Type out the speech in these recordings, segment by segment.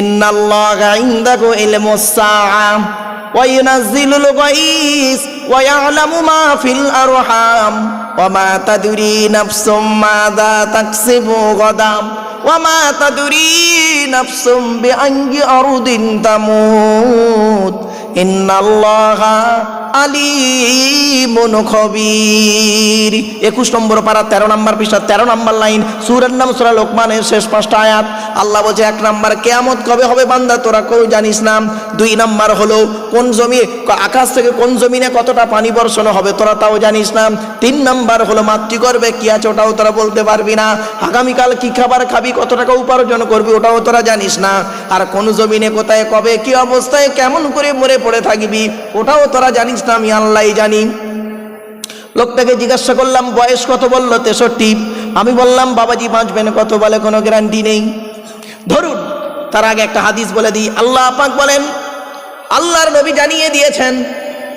ইন্নাল্লাহা ইনদাহু ইলমুস সাআ ওয়া ইউনাজ্জিলুল গায়স ওয়া ইয়ালামু মা ফিল আরহাম ওয়া মা তাদরি নাফসুম মাযা তাকসিবু গাদাম ওয়া মা তাদরি নাফসুম বিআইয়ি আরদিন তামুত ইন্নাল্লাহা আলিমুন খবীর। 21 নম্বর পারা 13 নম্বর পৃষ্ঠা 13 নম্বর লাইন, সূরার নাম সূরা লোকমানের শেষ 5টা আয়াত। আল্লাহ বলছে 1 নম্বর কিয়ামত কবে হবে বান্দা তোরা কেউ জানিস না। 2 নম্বর হলো কোন জমি আকাশ থেকে কোন জমিনে কতটা পানি বর্ষণ হবে তোরা তাও জানিস না। 3 নম্বর হলো মাতৃগর্ভে কি আছে ওটাও তোরা বলতে পারবি না। আগামীকাল কি খাবার খাবি, কত টাকা উপার্জন করবি ওটাও তোরা জানিস না। আর কোন জমিনে কোথায় কবে কি অবস্থায় কেমন করে মরে পড়ে থাকবি ওটাও তোরা জানিস না, আমি আল্লাহই জানি। লোকটাকে জিজ্ঞাসা করলাম বয়স কত, বলল 63। আমি বললাম বাবাজি বাঁচবেন কত, বলে কোনো গ্যারান্টি নেই। ধরুন তার আগে একটা হাদিস বলে দিই। আল্লাহ পাক বলেন, আল্লাহর নবী জানিয়ে দিয়েছেন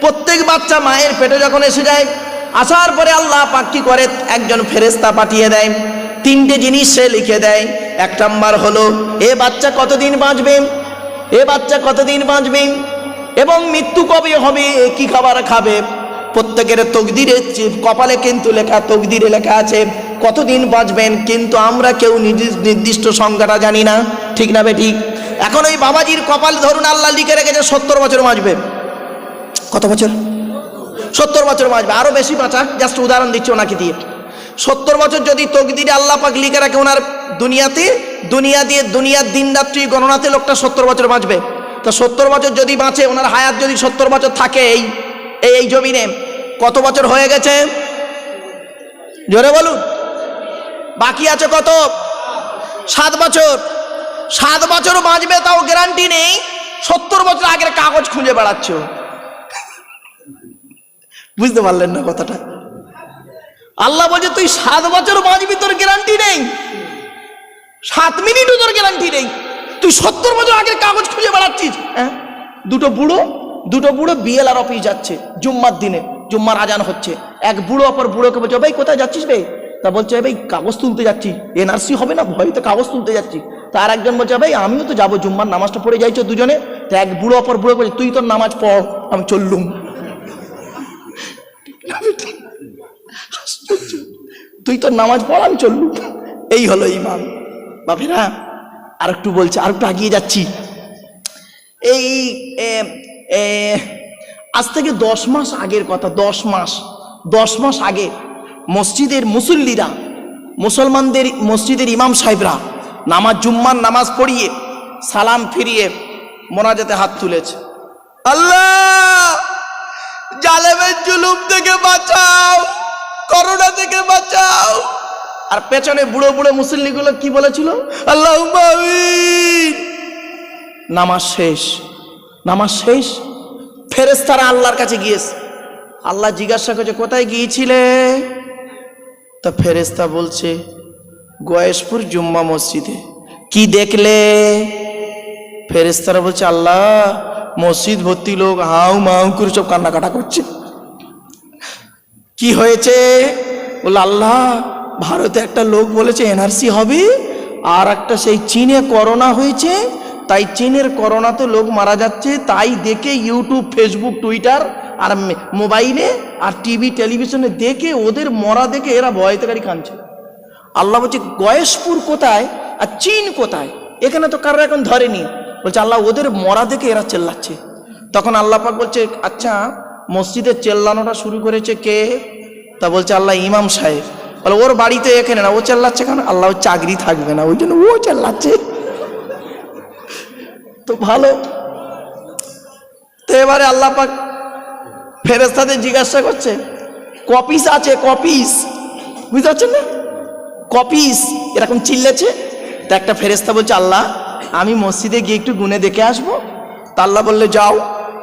প্রত্যেক বাচ্চা মায়ের পেটে যখন এসে যায়, আসার পরে আল্লাহ পাক কি করে, একজন ফেরেশতা পাঠিয়ে দেয়। 3টে জিনিস সে লিখে দেয়। 1 নম্বর হলো এ বাচ্চা কতদিন বাঁচবে, এ বাচ্চা কতদিন বাঁচবে এবং মৃত্যু কবে হবে, কি খাবার খাবে। প্রত্যেকের তকদিরে কপালে কিন্তু লেখা, তকদিরে লেখা আছে কতদিন বাঁচবেন, কিন্তু আমরা কেউ নির্দিষ্ট সংখ্যাটা জানি না, ঠিক না বে ঠিক। এখন ওই বাবাজির কপাল ধরুন আল্লাহ লিখে রেখেছে 70 বছর বাঁচবে। কত বছর? 70 বছর বাঁচবে, আরো বেশি বাঁচা, জাস্ট উদাহরণ দিচ্ছি ওনাকে দিয়ে। 70 বছর যদি তকদিরে আল্লাহ পাক লিখে রাখে ওনার দুনিয়ার দিন রাত্রি গণনাতে লোকটা 70 বছর বাঁচবে। তো 70 বছর যদি বাঁচে, ওনার হায়াত যদি 70 বছর থাকে এই জমিনে, কত বছর হয়ে গেছে জোরে বলুন? বাকি আছে কত? 7 বছর। 7 বছর বাঁচবে তাও গ্যারান্টি নেই। 70 বছর আগের কাগজ খুঁজে বেড়াচ্ছ, বুঝতে পারলেন না কথাটা? আল্লাহ বলছে তুই 7 বছর বাঁচবি, তোর গ্যারান্টি নেই, 7 মিনিটও তোর গ্যারান্টি নেই। তুই 70 বছর আগের কাগজ খুঁজে বেড়াচ্ছিস। হ্যাঁ, দুটো বুড়ো বিএলআর অফিস যাচ্ছে জুম্মার দিনে, জুম্মার আজান হচ্ছে। এক বুড়ো অপর বুড়োকে বলছে ভাই কোথায় যাচ্ছিস ভাই? তা বলছে ভাই কাগজ তুলতে যাচ্ছি, এনআরসি হবে না ভয়তে কাগজ তুলতে যাচ্ছি। তার একজন বলছে ভাই আমিও তো যাবো, জুম্মার নামাজটা পড়ে যাইছো দুজনে। তা এক বুড়ো অপর বুড়ো বলছে তুই তোর নামাজ পড়, আমি চললুম। তুই তোর নামাজ পড়, আমি চললুম। এই হলো ইমান। বাপেরা আর একটু বলছে, আর একটু আগিয়ে যাচ্ছি। এই আজ থেকে 10 মাস আগের কথা, 10 মাস আগে মসজিদের মুসল্লিরা, মুসলমানদের মসজিদের ইমাম সাহেবরা জুম্মার নামাজ পড়িয়ে সালাম ফিরিয়ে মোনাজাতে হাত তুলেছে, আল্লাহ জালেমের জুলুম থেকে বাঁচাও, করোনা থেকে বাঁচাও। আর পেছনে বুড়ো বুড়ো মুসল্লিগুলো কি বলেছিল? আল্লাহুম্মা আমিন। নামাজ শেষ। ফেরেশতারা আল্লাহর কাছে গিয়েছে। আল্লাহ জিজ্ঞাসা করছে কোথায় গিয়েছিলে? তা ফেরেশতা বলছে গয়েশপুর জুম্মা মসজিদে। কি দেখলে? ফেরেশতারা বলছে আল্লাহ মসজিদ ভর্তি লোক হাউ মাউ করে সব কান্নাকাটা করছে। কি হয়েছে? বলল আল্লাহ ভারতে একটা লোক বলেছে এনআরসি হবে, আর একটা সেই চীনে করোনা হয়েছে, তাই চীনের করোনাতে লোক মারা যাচ্ছে, তাই দেখে ইউটিউব ফেসবুক টুইটার আর মোবাইলে আর টিভি টেলিভিশনে দেখে ওদের মরা দেখে এরা ভয়তে গাড়ি কাঁদছে। আল্লাহ বলছে গয়েশপুর কোথায় আর চীন কোথায়? এখানে তো কারো এখন ধরেনি। বলছে আল্লাহ ওদের মরা দেখে এরা চেল্লাচ্ছে। তখন আল্লাহ পাক বলছে আচ্ছা মসজিদের চেল্লানোটা শুরু করেছে কে? তা বলছে আল্লাহ ইমাম সাহেব। বলে ওর বাড়িতে এখানে না, ও চেল্লাচ্ছে কেন? আল্লাহ চাকরি থাকবে না ওই জন্য ও চেল্লাচ্ছে। তো ভালো। তো এবারে আল্লাহ পাক ফেরেশতাদের জিজ্ঞাসা করছে কপিস আছে, কপিস, বুঝতে পারছেন না? কপিস এরকম চিল্লেছে। তা একটা ফেরেশতা বলছে আল্লাহ আমি মসজিদে গিয়ে একটু গুনে দেখে আসবো। তা আল্লাহ বললে যাও।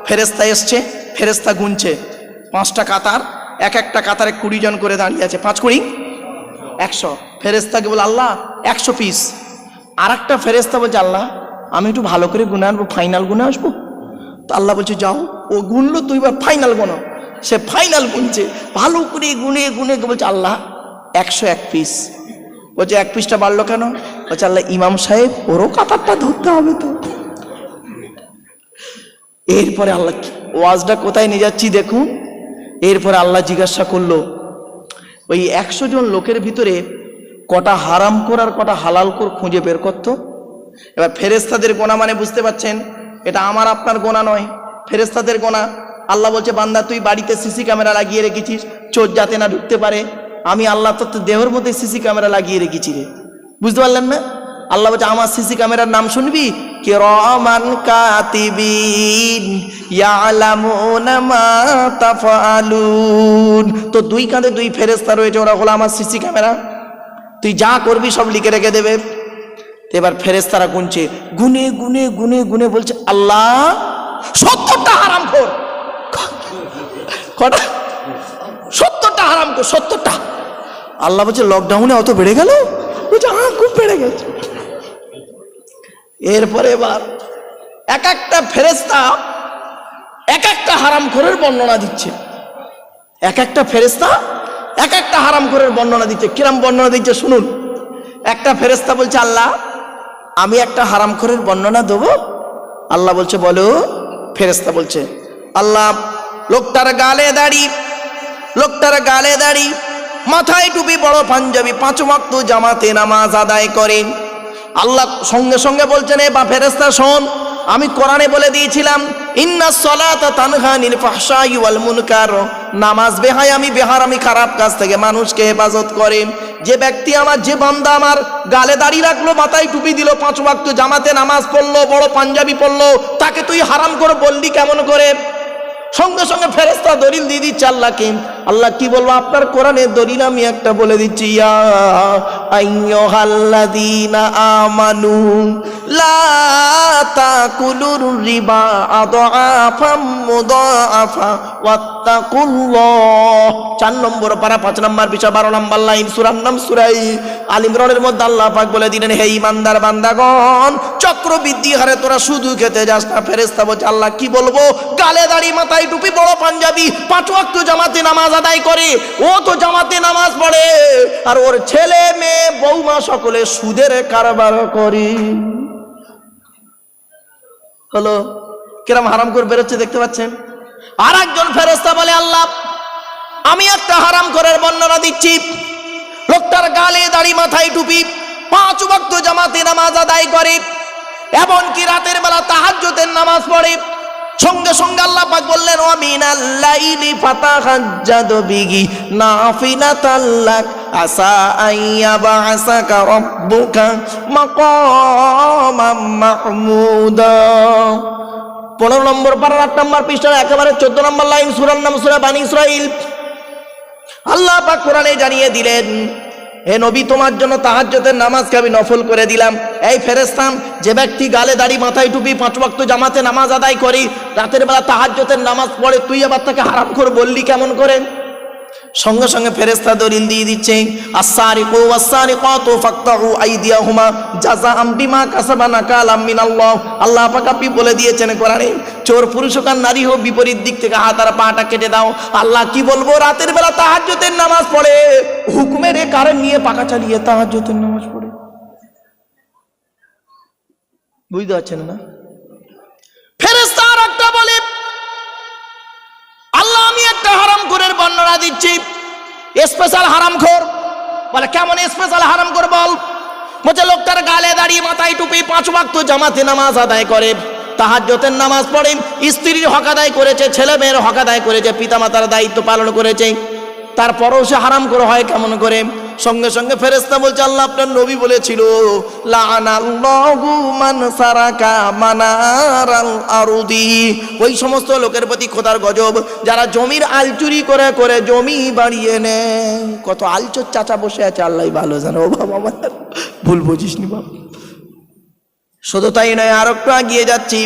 ফেরেশতা এসছে, ফেরেশতা গুনছে 5টা কাতার, এক একটা কাতারে 20 জন করে দাঁড়িয়ে আছে, 5 20 100। ফেরেশতাকে বলে আল্লাহ 100 পিস। আর একটা ফেরেশতা বলছে আল্লাহ আমি একটু ভালো করে গুনে আনবো, ফাইনাল গুনে আসবো। তো আল্লাহ বলছে যাও। ও গুনলো, তুই এবার ফাইনাল গুনো। সে ফাইনাল গুনছে, ভালো করে গুনে বলছে আল্লাহ 101 পিস। বলছে 1 পৃষ্ঠা বাড়লো কেন? বলছে আল্লাহ ইমাম সাহেব ওরও কাতারটা ধরতে হবে তো। এরপরে আল্লাহ ওয়াজটা কোথায় নিয়ে যাচ্ছি দেখুন। এরপরে আল্লাহ জিজ্ঞাসা করলো, ওই 100 জন লোকের ভিতরে কটা হারাম কর আর কটা হালাল কর খুঁজে বের করতো। এবার ফেরেশতাদের গোনা মানে বুঝতে পারছেন, এটা আমার আপনার গোনা নয়, ফেরেশতাদের গোনা। আল্লাহ বলছে বান্দা তুই বাড়িতে সিসি ক্যামেরা লাগিয়ে রেখেছিস চোর যাতে না ঢুকতে পারে, আমি আল্লাহ তোর দেহের মধ্যে সিসি ক্যামেরা লাগিয়ে রেখেছি রে। বুঝতে পারলেন না? আল্লাহ বলছে আমার সিসি ক্যামেরার নাম শুনবি, কিরামান কাতিবিন ইয়ালামুনা মা তাফআলুন। তো 2 কাঁধে 2 ফেরেশতা রয়েছে, ওরা হলো আমার সিসি ক্যামেরা, তুই যা করবি সব লিখে রেখে দেবে। এবার ফেরেশতারা গুনছে, গুনে গুনে গুনে গুনে বলছে আল্লাহ 70টা হারামখোর। কটা? 70টা হারামখোর, 70টা। আল্লাহ বলছে লকডাউনে অত বেড়ে গেল? বলছে হ্যাঁ খুব বেড়ে গেছে। এরপরে এবার এক একটা ফেরেশতা এক একটা হারামখোরের বর্ণনা দিচ্ছে, এক একটা ফেরেশতা এক একটা হারামখোরের বর্ণনা দিচ্ছে। কিরম বর্ণনা দিচ্ছে শুনুন। একটা ফেরেশতা বলছে আল্লাহ আমি একটা হারামখোরের বর্ণনা দেবো। আল্লাহ বলছে বলো। ফেরেশতা বলছে আল্লাহ লোকটার গালে দাড়ি, লোকটার গালে দাড়ি, মাথায় টুপি, বড় পাঞ্জাবি, 5 ওয়াক্ত জামাতে নামাজ আদায় করেন। আল্লাহ সঙ্গে সঙ্গে বলছেন এ বা ফেরেশতা শোন, আমি কোরআনে বলে দিয়েছিলাম ইন্নাস সালাতা তানহা আনিল ফাহশাই ওয়াল মুনকার, নামাজ বেহায়ামি বেহারামি খারাপ কাজ থেকে মানুষকে হেফাজত করে। যে ব্যক্তি আমার, যে বান্দা আমার গালে দাড়ি রাখলো, মাথায় টুপি দিল, 5 ওয়াক্ত জামাতে নামাজ পড়লো, বড় পাঞ্জাবি পড়লো, তাকে তুই হারাম করে বললি কেমন করে? সঙ্গে সঙ্গে ফেরেশতা দলিল দিয়ে দিচ্ছে আল্লাহকে। আল্লাহ কি বলবো, আপনার কোরআনের দলিল আমি একটা বলে দিচ্ছি, ইয়া আইয়ুহাল্লাযীনা আমানু লা তাকুলুর রিবা আদআফাম মুদাআফা ওয়াত্তাকুল্লাহ। 4 নম্বর পারা 5 নম্বর বিষয় 12 নম্বর লাইন, সূরার নাম সূরা আল ইমরানের মধ্যে আল্লাহ পাক বলে দিলেন হে ঈমানদার বান্দাগণ, চক্রবৃদ্ধি হারে তোরা সুদু খেতে যাস না। ফেরেশতা বলছে আল্লাহ কি বলবো, গালে দাড়ি, মাথায় টুপি, বড় পাঞ্জাবি, 5 ওয়াক্ত জামাতে নামাজ আদায় করে, ও তো জামাতে নামাজ পড়ে, আর ওর ছেলে মেয়ে বৌমা সকলে সুদের কারবার করে। হলো কিরম হারাম করে বেরোচ্ছে দেখতে পাচ্ছেন। আর একজন ফেরেশতা বলে আল্লাহ আমি একটা হারাম করার বর্ণনা দিচ্ছি। লোকটার গালে দাড়ি, মাথায় টুপি, 5 ওয়াক্ত জামাতে নামাজ আদায় করে, এমনকি রাতের বেলা তাহাজ্জুদের নামাজ পড়ে। সঙ্গে সঙ্গে আল্লাহ পাক বললেন ওয়া মিনাল লাইলি ফাতাহাজ্জাদ বিহি নাফিলাতাল লাক আসা আইয়াবাসাকা রাব্বুকা মাকামাম মাহমুদা। 15 নম্বর পারা 8 নম্বর পৃষ্ঠার একেবারে 14 নম্বর লাইন, সূরার নাম সূরা বানী ইসরাইল। আল্লাহ পাক কোরআনে জানিয়ে দিলেন হে নবী তোমার জন্য তাহাজ্জুদের নামাজকে আমি নফল করে দিলাম। এই ফেরেশতা, যে ব্যক্তি গালে দাড়ি, মাথায় টুপি, 5 ওয়াক্ত জামাতে নামাজ আদায় করি, রাতের বেলা তাহাজ্জুদের নামাজ পড়ে, তুই আবার তাকে হারাম করে বললি কেমন করে? সঙ্গে সঙ্গে ফেরেশতা দলিল দিয়ে দিচ্ছে আস-সারিকু ওয়াস-সারিকাতু ফাকতাউ আইদিয়াহুমা জাযাআম বিমা কাসাবা নাকালাম মিনাল্লাহ। আল্লাহ পাক আপনি বলে দিয়েছেন কোরআনে, চোর পুরুষ হোক আর নারী হোক, বিপরীত দিক থেকে হাত আর পাটা কেটে দাও। আল্লাহ কি বলবো, রাতের বেলা তাহাজ্জুদের নামাজ পড়ে, হুকুমের এ কারেন্ট নিয়ে পাকা চালিয়ে তাহাজ্জুদের নামাজ পড়ে। বুঝতে পারছেন না? ফেরেশতা আর একটা বলে আল্লাহ আমি একটা হারামখোরের বর্ণনা দিচ্ছি, স্পেশাল হারামখোর। বলে কেমন স্পেশাল হারামখোর বল? বলছে লোকটার গালে দাঁড়িয়ে, মাথায় টুপি, 5 ওয়াক্ত জামাতে নামাজ আদায় করে, তাহাজ্জুদের নামাজ পড়ে, স্ত্রীর হক আদায় করেছে, ছেলে মেয়ের হক আদায় করেছে, পিতামাতার দায়িত্ব পালন করেছে, তারপরেও সে হারামখোর হয় কেমন করে? সঙ্গে সঙ্গে ফেরেশতা বলছে আল্লাহ আপনার নবী বলেছিল লাআনাল্লাহু মান সারাকা মানারাল আরদি। ওই সমস্ত লোকের প্রতি খোদার গজব যারা জমির আল চুরি করে করে জমি বাড়িয়ে নেয়। কত আলচোর চাচা বসে আছে, আল্লাহ ভালো জানে। ও বাবা আমার ভুল বুঝিস নি বাবা। শুধু তাই নয়, আর একটু এগিয়ে যাচ্ছি,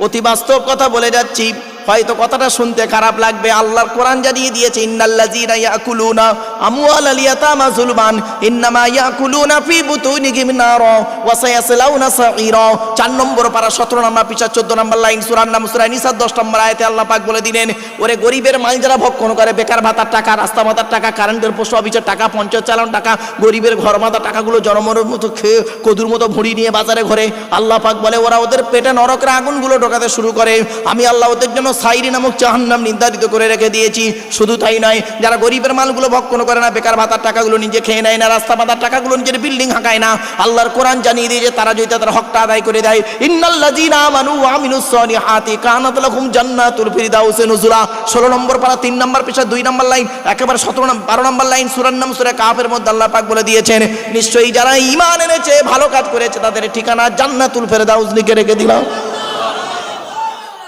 অতি বাস্তব কথা বলে যাচ্ছি। হয়তো কথাটা শুনতে খারাপ লাগবে, আল্লাহর কোরআন জানিয়ে দিয়েছে ইন্নাল্লাযীনা ইয়াকুলুনা আমওয়ালাল ইয়াতামা যুলমান ইন্নামা ইয়াকুলুনা ফি বুতুনিহিম নারা ওয়া সায়াসলাউনা সাঈরা। 4 নম্বর পারা 17 নম্বর পৃষ্ঠা 14 নম্বর লাইন, সূরার নাম সূরা নিসা 10 নম্বর আয়াতে আল্লাহ পাক বলে দিলেন, ওরে গরিবের মাল যারা ভক্ষণ করে, বেকার ভাতার টাকা, রাস্তা ভাতার টাকা, কারেন্টের পোস্ট অফিসের টাকা, পঞ্চায়েত চালানোর টাকা, গরিবের ঘর ভাতার টাকাগুলো জনমনের মতো খেয়ে কদুর মতো ভুঁড়ি নিয়ে বাজারে ঘরে, আল্লাহ পাক বলে ওরা ওদের পেটে নরকের আগুনগুলো ঢোকাতে শুরু করে। আমি আল্লাহ ওদের জন্য সাইরি নামক জাহান্নাম নির্ধারিত করে রেখে দিয়েছি। শুধু তাই নয়, যারা গরিবের মালগুলো ভক্ষণ করে না, বেকার ভাতার টাকাগুলো নিজে খেয়ে নেয় না, রাস্তা ভাতার টাকাগুলো নিজের বিল্ডিং হাঁকায় না, আল্লাহর কোরআন জানিয়ে দিয়ে যে তারা যদি তাদের হকটা আদায় করে দেয়, ইন্নাল্লাযীনা আমানু ওয়া আমিলুস সালিহাতি কানাত লাহুম জান্নাতুল ফিরদাউসি নুজুলা। 16 নম্বর পারা 3 নম্বর পৃষ্ঠা 2 নম্বর লাইন, একেবারে 12 নম্বর লাইন, সূরার নাম সূরা কাফের মধ্যে আল্লাহ পাক বলে দিয়েছেন, নিশ্চয়ই যারা ঈমান এনেছে, ভালো কাজ করেছে, তাদের ঠিকানা জান্নাতুল ফিরদাউস লিখে রেখে দিলাম।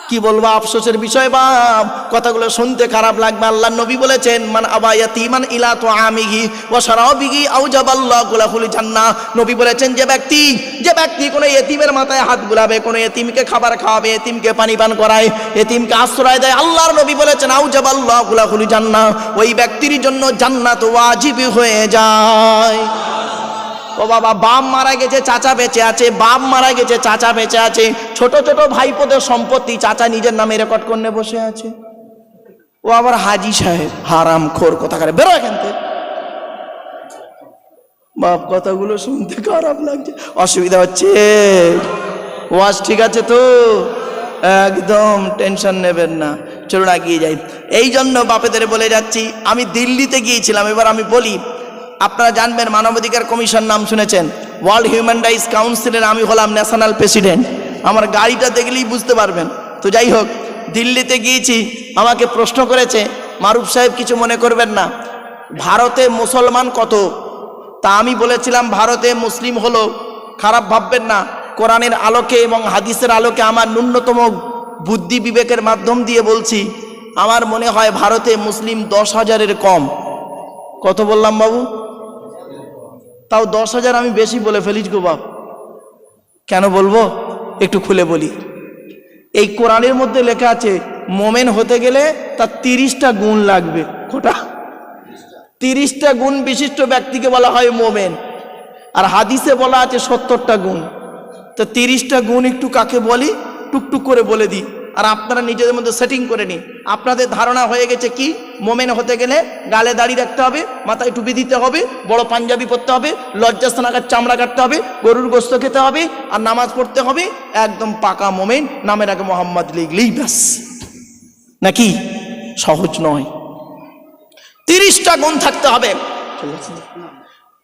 কি বলবো, আফসোসের বিষয় বাপ, কথাগুলো শুনতে খারাপ লাগবে। আল্লাহর নবী বলেছেন, মান আবা ইয়াতীমান ইলা তুআমিহি ওয়া শারাবিহি আওজাবাল্লাহু লাহুল জান্নাহ। নবী বলেছেন, যে ব্যক্তি কোনো এতিমের মাথায় হাত বুলাবে, কোনো এতিমকে খাবার খাওয়াবে, এতিমকে পানি পান করায়, এতিমকে আশ্রয় দেয়, আল্লাহর নবী বলেছেন আওজাবাল্লাহু লাহুল জান্নাহ, ওই ব্যক্তির জন্য জান্নাত ওয়াজিব হয়ে যায়। ও বাবা, বাপ মারা গেছে, চাচা বেঁচে আছে, বাপ মারা গেছে, চাচা বেঁচে আছে, ছোট ছোট ভাইপোদের সম্পত্তি চাচা নিজের নামে রেকর্ড করে বসে আছে। ও আবার হাজি সাহেব, হারাম খোর কোথাকারে, বেরো এখান থেকে। বাপ, কথাগুলো শুনতে খারাপ লাগছে, অসুবিধা হচ্ছে। ওয়াজ ঠিক আছে তো, একদম টেনশন নেবেন না, চলুন এগিয়ে যাই। এই জন্য বাপেদের বলে যাচ্ছি, আমি দিল্লিতে গিয়েছিলাম, এবার আমি বলি, আপনারা জানবেন মানবাধিকার কমিশন নাম শুনেছেন, ওয়ার্ল্ড হিউম্যান রাইটস কাউন্সিলের আমি হলাম ন্যাশনাল প্রেসিডেন্ট, আমার গাড়িটা দেখলেই বুঝতে পারবেন। তো যাই হোক, দিল্লিতে গিয়েছি, আমাকে প্রশ্ন করেছে, মারুফ সাহেব কিছু মনে করবেন না, ভারতে মুসলমান কত? তা আমি বলেছিলাম, ভারতে মুসলিম হলো, খারাপ ভাববেন না, কোরআনের আলোকে এবং হাদিসের আলোকে আমার ন্যূনতম বুদ্ধি বিবেকের মাধ্যম দিয়ে বলছি, আমার মনে হয় ভারতে মুসলিম 10,000-এর কম। কত বললাম বাবু? তাও 10,000 আমি বেশি বলে ফেলিস গো বাপ। কেন বলবো, একটু খুলে বলি। এই কোরআনের মধ্যে লেখা আছে, মোমেন হতে গেলে তার 30টা গুণ লাগবে। কোটা? 30টা গুণ বিশিষ্ট ব্যক্তিকে বলা হয় মোমেন, আর হাদিসে বলা আছে 70টা গুণ। তো 30টা গুণ একটু কাকে বলি, টুকটুক করে বলে দিই, আর আপনারা নিজেদের মধ্যে সেটিং করে নিন। আপনাদের ধারণা হয়ে গেছে কি, মোমেন হতে গেলে গালে দাড়ি রাখতে হবে, মাথায় টুপি দিতে হবে, বড় পাঞ্জাবি পরতে হবে, লজ্জাস্থানাকার চামড়া কাটতে হবে, গরুর গোস্ত খেতে হবে, আর নামাজ পড়তে হবে, একদম পাকা মোমেন, নামের আগে মোহাম্মদ লিখলেই ব্যাস। নাকি? সহজ নয়, 30টা গুণ থাকতে হবে,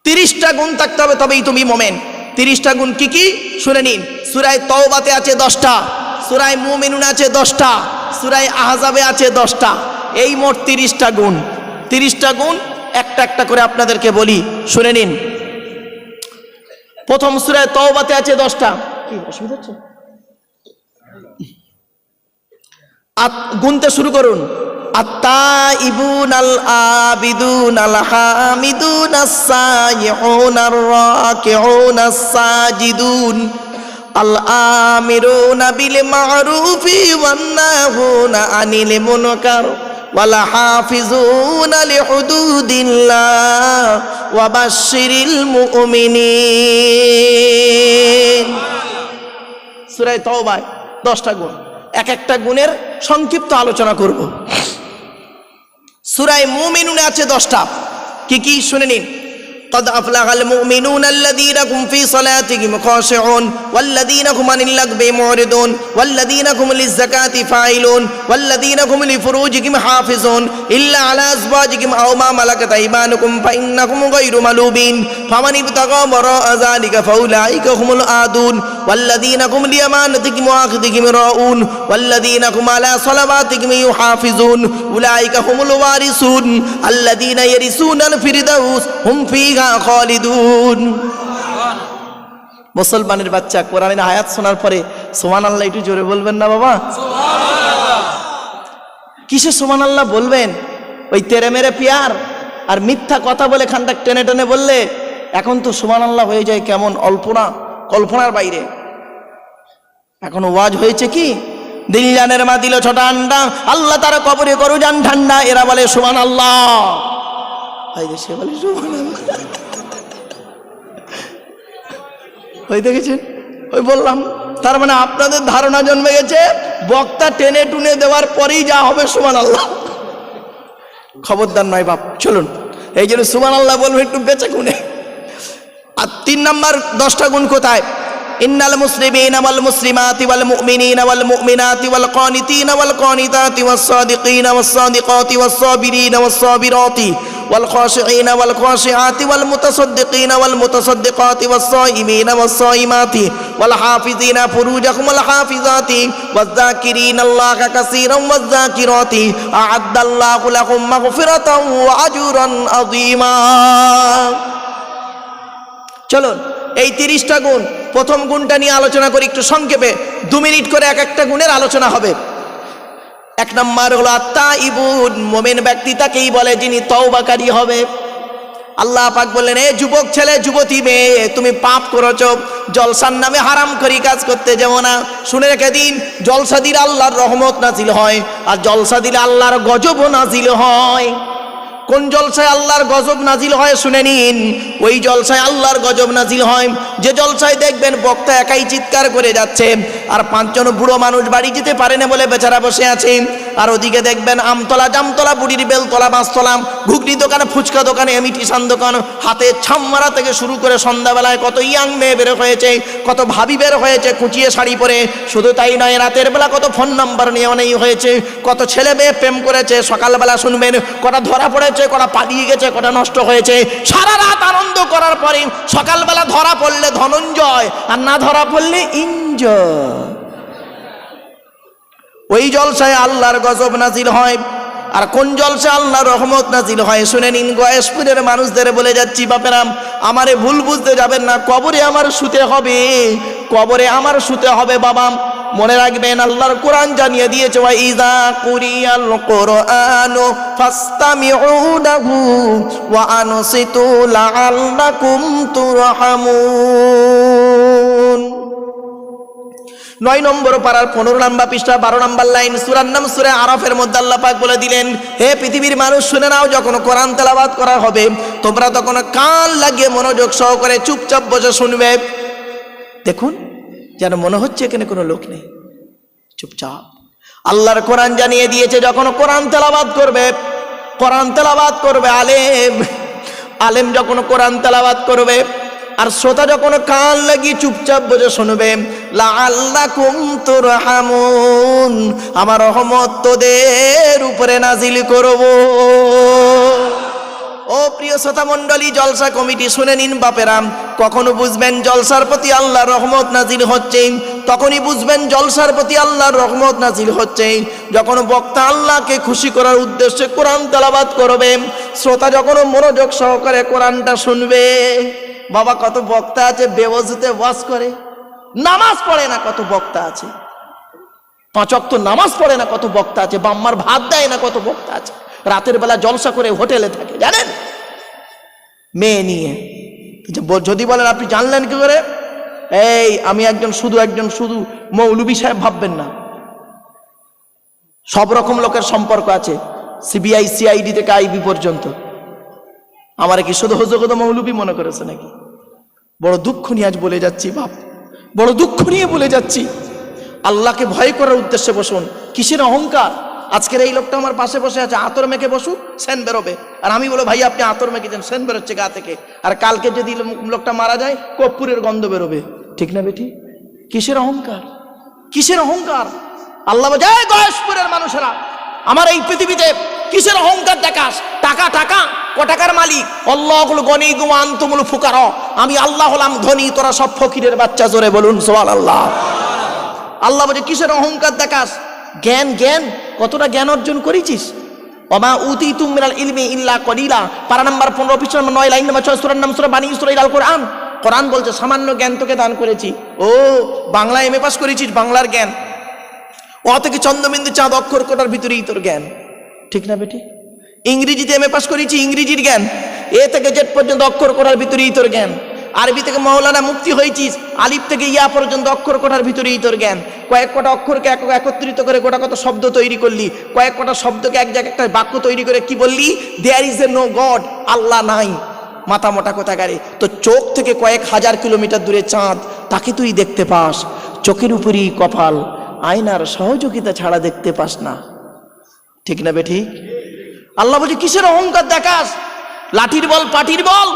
30টা গুণ থাকতে হবে, তবেই তুমি মোমেন। 30টা গুণ কি কি শুনে নিন। সূরা তাওবাতে আছে 10টা, সূরা মুমিনুন আছে 10টা, সূরা আহজাবে আছে 10টা, এই মোট 30টা গুণ। 30টা গুণ একটা একটা করে আপনাদেরকে বলি, শুনে নিন। প্রথম সূরা তাওবাতে আছে 10টা। কি অসুবিধা হচ্ছে? গুনতে শুরু করুন। আত-তাইবুন আল আবিদুন আল হামিদুন আস-সাইয়ুন আর-রাকিউন আস-সাজিদুন আল আমিরুনা বিল মা'রুফি ওয়ান নাহুনা আনিল মুনকার ওয়াল হাফিজুনা লিহুদুদিল্লাহ ওয়া বাশশিরিল মুমিনিন। সূরা তাওবা 10টা গুণ, এক একটা গুণের সংক্ষিপ্ত আলোচনা করব। সূরা মুমিনুনে আছে 10টা, কি কি শুনে নিন। قد أفلح المؤمنون الذين هم في صلاتهم خاشعون والذين هم عن اللغو معرضون والذين هم للزكاة فاعلون والذين هم لفروجهم حافظون إلا على أزواجهم أو ما ملكت أيمانكم فإنهم غير ملومين فمن ابتغى وراء ذلك فأولئك هم العادون والذين هم لأمانتهم وعهدهم راعون والذين هم على صلواتهم يحافظون أولئك هم الوارثون الذين يرثون الفردوس هم فيها খালিদুন। মুসলমানের বাচ্চা, কোরআনের আয়াত শোনার পরে সুবহানাল্লাহ একটু জোরে বলবেন না বাবা? সুবহানাল্লাহ। কিসে সুবহানাল্লাহ বলবেন? ওই তেরে মেরে পিয়ার আর মিথ্যা কথা বলে খানটা টেনে টেনে বললে এখন তো সুবহানাল্লাহ হয়ে যায় কেমন অল্পনা, কল্পনার বাইরে। এখন ওয়াজ হয়েছে কি, দিলজানের মা দিল ছোট আন্ডা, আল্লাহ তারা কবরে করু যান ঠান্ডা। এরা বলে সুবহানাল্লাহ, এই দেশে বলে সুবহানাল্লাহ। ওই দেখেছেন, ওই বললাম, তার মানে আপনাদের ধারণা জন্মে গেছে বক্তা টেনে টুনে দেওয়ার পরেই যা হবে সুবহানাল্লাহ। খবরদার নয় বাপ, চলুন এই জন্য সুবহানাল্লাহ বলবো একটু বেঁচে গুনে। আর 3 নাম্বার 10টা গুণ কোথায়? ইন্নাল মুসলিমিনা ওয়াল মুসলিমাতি ওয়াল মুমিনিনা ওয়াল মুমিনাতি ওয়াল কানিতিনা ওয়াল কানিতাতি ওয়াস সাদিকিনা ওয়াস সাদিকাতি ওয়াস সাবিরিনা ওয়াস সাবিরাতি ওয়াল খাশিঈনা ওয়াল খাশিআতি ওয়াল মুতাসাদ্দিকিনা ওয়াল মুতাসাদ্দিকাতি ওয়াস সাইমিনা ওয়াস সাইমাতি ওয়াল হাফিজিনা ফুরুজাহুম ওয়াল হাফিজাতি ওয়াজ যাকিরিনা আল্লাহা কাসীরান ওয়াজ যাকিরাতি আ'আদ্দাল্লাহু লাহুম মাগফিরাতান ওয়া আজরান আযীমা। চলুন এই 30টা গুণ, প্রথম গুণটা নিয়ে আলোচনা করি একটু সংক্ষেপে। 2 মিনিট করে এক একটা গুণের আলোচনা হবে। 1 নম্বর হলো আত-তাইবুন, মুমিন ব্যক্তি তাকেই বলে যিনি তওবাকারী হবে। আল্লাহ পাক বললেন, এ যুবক ছেলে যুবতী মেয়ে, তুমি পাপ করেছো, জলসার নামে হারাম করি কাজ করতে যাও না। শুনে রেখে দিন, জলসা দিলে আল্লাহর রহমত নাজিল হয়, আর জলসা দিলে আল্লাহর গজবও নাজিল হয়। কোন জলসায় আল্লাহর গজব নাজিল হয় শুনে নিন। ওই জলসায় আল্লাহর গজব নাজিল হয় যে জলসায় দেখবেন বক্তা একাই চিৎকার করে যাচ্ছে, আর 5 জন বুড়ো মানুষ বাড়ি যেতে পারে না বলে বেচারা বসে আছে। আর ওদিকে দেখবেন আমতলা জামতলা বুড়ির বেলতলা বাঁশতলা ঘুগনি দোকানে ফুচকা দোকানে ইমিটেশন দোকান, হাতে ছামমারা থেকে শুরু করে সন্ধ্যাবেলায় কত ইয়াং মেয়ে বের হয়েছে, কত ভাবি বের হয়েছে কুচিয়ে শাড়ি পরে। শুধু তাই নয়, রাতের বেলা কত ফোন নাম্বার নিয়ে অনেক হয়েছে, কত ছেলে মেয়ে প্রেম করেছে। সকালবেলা শুনবেন কটা ধরা পড়েছে, কটা পালিয়ে গেছে, কটা নষ্ট হয়েছে। সারা রাত আনন্দ করার পরে সকালবেলা ধরা পড়লে ধনঞ্জয়, আর না ধরা পড়লে ইনজয়। ওই জলসায় আল্লাহর গজব নাজিল হয়। আর কোন জলসায় আল্লাহর রহমত নাজিল হয় শুনে নিন। গয়েশপুরের মানুষদের বলে যাচ্ছি, বাপেরাম আমারে ভুল বুঝতে যাবেন না, কবরে আমার শুতে হবে, কবরে আমার শুতে হবে বাবা। মনে রাখবেন আল্লাহর কোরআন জানিয়ে দিয়েছে, ওয়া ইযা কুরিয়াল কুরআনু ফাসতামিউ লাহু ওয়া আনসিতু লাআল্লাকুম তুরহামুন। 9 নম্বর পারার 15 নম্বর পৃষ্ঠা 12 নম্বর লাইন, সূরার নাম সূরা আরাফের মধ্যে আল্লাহ পাক বলে দিলেন, হে পৃথিবীর মানুষ শুনে নাও, যখন কোরআন তেলাওয়াত করা হবে তোমরা তখন কান লাগিয়ে মনোযোগ সহকারে চুপচাপ বসে শুনবে। দেখুন যেন মনে হচ্ছে এখানে কোনো লোক নেই, চুপচাপ। আল্লাহর কোরআন জানিয়ে দিয়েছে, যখন কোরআন তেলাওয়াত করবে, কোরআন তেলাওয়াত করবে আলেম, আলেম যখন কোরআন তেলাওয়াত করবে আর শ্রোতা যখন কান লাগিয়ে চুপচাপ বসে শুনবে, লাআল্লাকুম তুরহামুন, আমার রহমত তোদের উপরে নাজিল করব। ও প্রিয় শ্রোতা মণ্ডলী, জলসা কমিটি শুনে নিন বাপেরাম, কখনো বুঝবেন জলসার প্রতি আল্লাহর রহমত নাজিল হচ্ছে, তখনই বুঝবেন জলসার প্রতি আল্লাহর রহমত নাজিল হচ্ছে যখন বক্তা আল্লাহকে খুশি করার উদ্দেশ্যে কোরআন তেলাওয়াত করবে, শ্রোতা যখন মনোযোগ সহকারে কোরআনটা শুনবে। বাবা কত বক্তা আছে বেওয়াজিতে ওয়াজ করে, নামাজ পড়ে না, কত বক্তা আছে 5 ওয়াক্ত নামাজ পড়ে না, কত বক্তা আছে বাম্মার ভাত দেয় না, কত বক্তা আছে রাতের বেলা জলসা করে হোটেলে থাকে জানেন মেয়ে নিয়ে। যদি বলেন আপনি জানলেন কি করে, এই আমি একজন শুধু মৌলভী সাহেব ভাববেন না, সব রকম লোকের সম্পর্ক আছে, সিবিআই সিআইডি থেকে আইবি পর্যন্ত। আমার কি শুধু হজরত মৌলভী মনে করেছে নাকি? বড় দুঃখ নিয়ে আজ বলে যাচ্ছি বাপ, বড় দুঃখ নিয়ে বলে যাচ্ছি। আল্লাহকে ভয় করার উদ্দেশ্যে বসুন, কিসের অহংকার। আজকের এই লোকটা আমার পাশে বসে আছে, আতর মেখে বসুক, সেন বেরোবে, আর আমি বলো ভাই আপনি আতর মেখে দেন, সেন বেরোচ্ছে গা থেকে। আর কালকে যদি লোকটা মারা যায় কর্পূরের গন্ধ বেরোবে, ঠিক না বেটি? কিসের অহংকার, কিসের অহংকার? আল্লাহ বলে, গয়েশপুরের মানুষেরা আমার এই পৃথিবীতে কিসের অহংকার দেখাস? টাকা টাকা, ক টাকার মালিক? আল্লাহুল গনি ওয়া আনতুমুল ফুকারা, আমি আল্লাহ হলাম ধনী, তোরা সব ফকিরের বাচ্চা। জোরে বলুন সুবহানাল্লাহ। আল্লাহ বলে কিসের অহংকার দেখাস? জ্ঞান, জ্ঞান কতটা জ্ঞান অর্জন করেছিস? ওমা উতিতুম মিনাল ইলমি ইল্লা কলিলা, পারা নাম্বার 15 পৃষ্ঠা 9 লাইন নাম্বার 6, সূরার নাম সূরা বানী ইসরাঈল আল কোরআন। কোরআন বলছে সামান্য জ্ঞান তোকে দান করেছি। ও বাংলা এমএ পাস করেছিস, বাংলার জ্ঞান, ও থেকে চন্দ্রবিন্দু চাঁদ অক্ষর কোটার ভিতরেই তোর জ্ঞান, ঠিক না বেটি? ইংরেজিতে এমএ পাস করেছি, ইংরেজির জ্ঞান, এ থেকে জেড পর্যন্ত অক্ষর কোটার ভিতরেই তোর জ্ঞান। আরবি থেকে মৌলানা মুফতি হয়েছিস, আলিফ থেকে ইয়া পর্যন্ত অক্ষর কোটার ভিতরেই তোর জ্ঞান। কয়েক কটা অক্ষরকে একত্রিত করে গোটা কত শব্দ তৈরি করলি, কয়েক কটা শব্দকে এক জায়গায় একটা বাক্য তৈরি করে কি বললি? There is a no God, Allah নাই। মাথা মোটা কোথাকারে। তো চোখ থেকে কয়েক হাজার কিলোমিটার দূরে চাঁদ, তাকে তুই দেখতে পাস। চোখের উপরই কপাল, আয়নার সহযোগিতা ছাড়া দেখতে পাস না। ঠিক না বে ঠিক? আল্লাহ বলছে কিসের অহংকার দেখাস? লাঠির বল পাটির বল।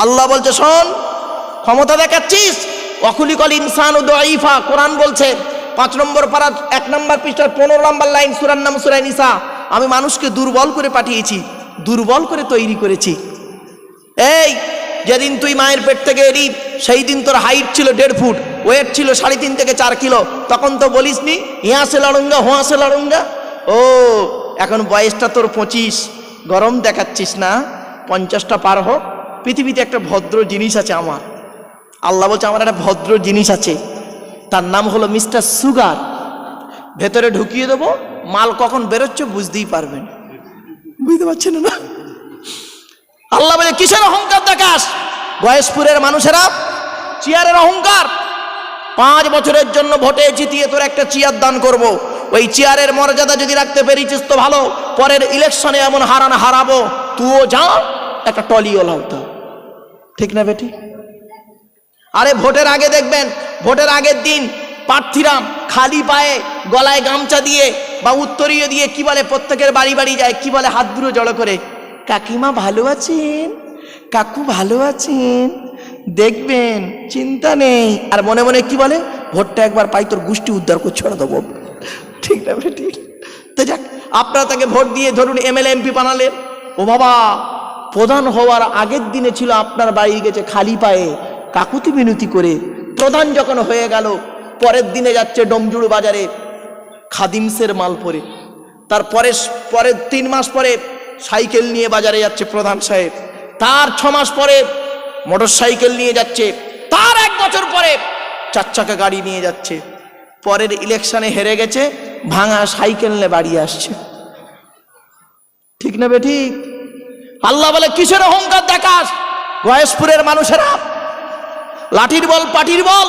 আল্লাহ বলছে শোন, ক্ষমতা দেখাচ্ছিস, অখুলিকল ইনসান ও দাঈফা। কোরআন বলছে 5 নম্বর পারা 1 নম্বর পৃষ্ঠার 15 নম্বর লাইন, সূরার নাম সূরা নিসা। আমি মানুষকে দুর্বল করে পাঠিয়েছি, দুর্বল করে তৈরি করেছি। এই যেদিন তুই মায়ের পেট থেকে এলি, সেই দিন তোর হাইট ছিল 1.5 ফুট, ওয়েট ছিল 3.5 থেকে 4 কিলো। তখন তো বলিস নি ইয়া সে লড়ুঙ্গা হুয়া সে লড়ুঙ্গা। ও এখন বয়সটা তোর 25, গরম দেখাচ্ছিস না? 50টা পার হোক, পৃথিবীতে একটা ভদ্র জিনিস আছে আমার। আল্লাহ বলছে আমার একটা ভদ্র জিনিস আছে, তার নাম হলো মিস্টার সুগার। ভেতরে ঢুকিয়ে দেবো, মাল কখন বেরোচ্ছে বুঝতেই পারবেন। বুঝতে পারছেন না? আল্লাহ বলে কিসের অহংকার দেখাস? গয়েশপুরের মানুষেরা চেয়ারের অহংকার। 5 বছরের জন্য ভোটে জিতিয়ে তোর একটা চেয়ার দান করব। ওই চেয়ারের মর্যাদা যদি রাখতে পেরেছিস তো ভালো, পরের ইলেকশনে এমন হারাবো, তুইও যা একটা টলিওলা হতো। ঠিক না বেটি? আরে ভোটের আগে দেখবেন, ভোটের আগের দিন প্রার্থীরা খালি পায়ে গলায় গামছা দিয়ে বা উত্তরীয় দিয়ে কি বলে, প্রত্যেকের বাড়ি বাড়ি যায়, কি বলে, হাত দুটো জড়ো করে, কাকিমা ভালো আছেন, কাকু ভালো আছেন, দেখবেন চিন্তা নেই। আর মনে মনে কি বলে, ভোটটা একবার পাই তোর গোষ্ঠী উদ্ধার করে ছড়া দেবো। ঠিক না বেটি? তো যাক, আপনারা তাকে ভোট দিয়ে ধরুন এমএলএ এমপি বানালেন। ও বাবা, প্রধান হওয়ার আগের দিনে ছিল আপনার বাড়ি গেছে খালি পায়ে কাকুতি মিনতি করে। প্রধান যখন হয়ে গেল, পরের দিনে যাচ্ছে ডোমজুড় বাজারে খাদিমসের মাল পরে। তারপরে পরের 3 মাস পরে সাইকেল নিয়ে বাজারে যাচ্ছে প্রধান সাহেব। তার 6 মাস পরে মোটর সাইকেল নিয়ে যাচ্ছে। তার 1 বছর পরে 4 চাকা গাড়ি নিয়ে যাচ্ছে। পরের ইলেকশনে হেরে গেছে, ভাঙা সাইকেল নিয়ে বাড়ি আসছে। ঠিক না বে ঠিক? আল্লাহ বলে কিসের অহংকার দেখাস? গয়েশপুরের মানুষেরা লাঠির বল পাটির বল।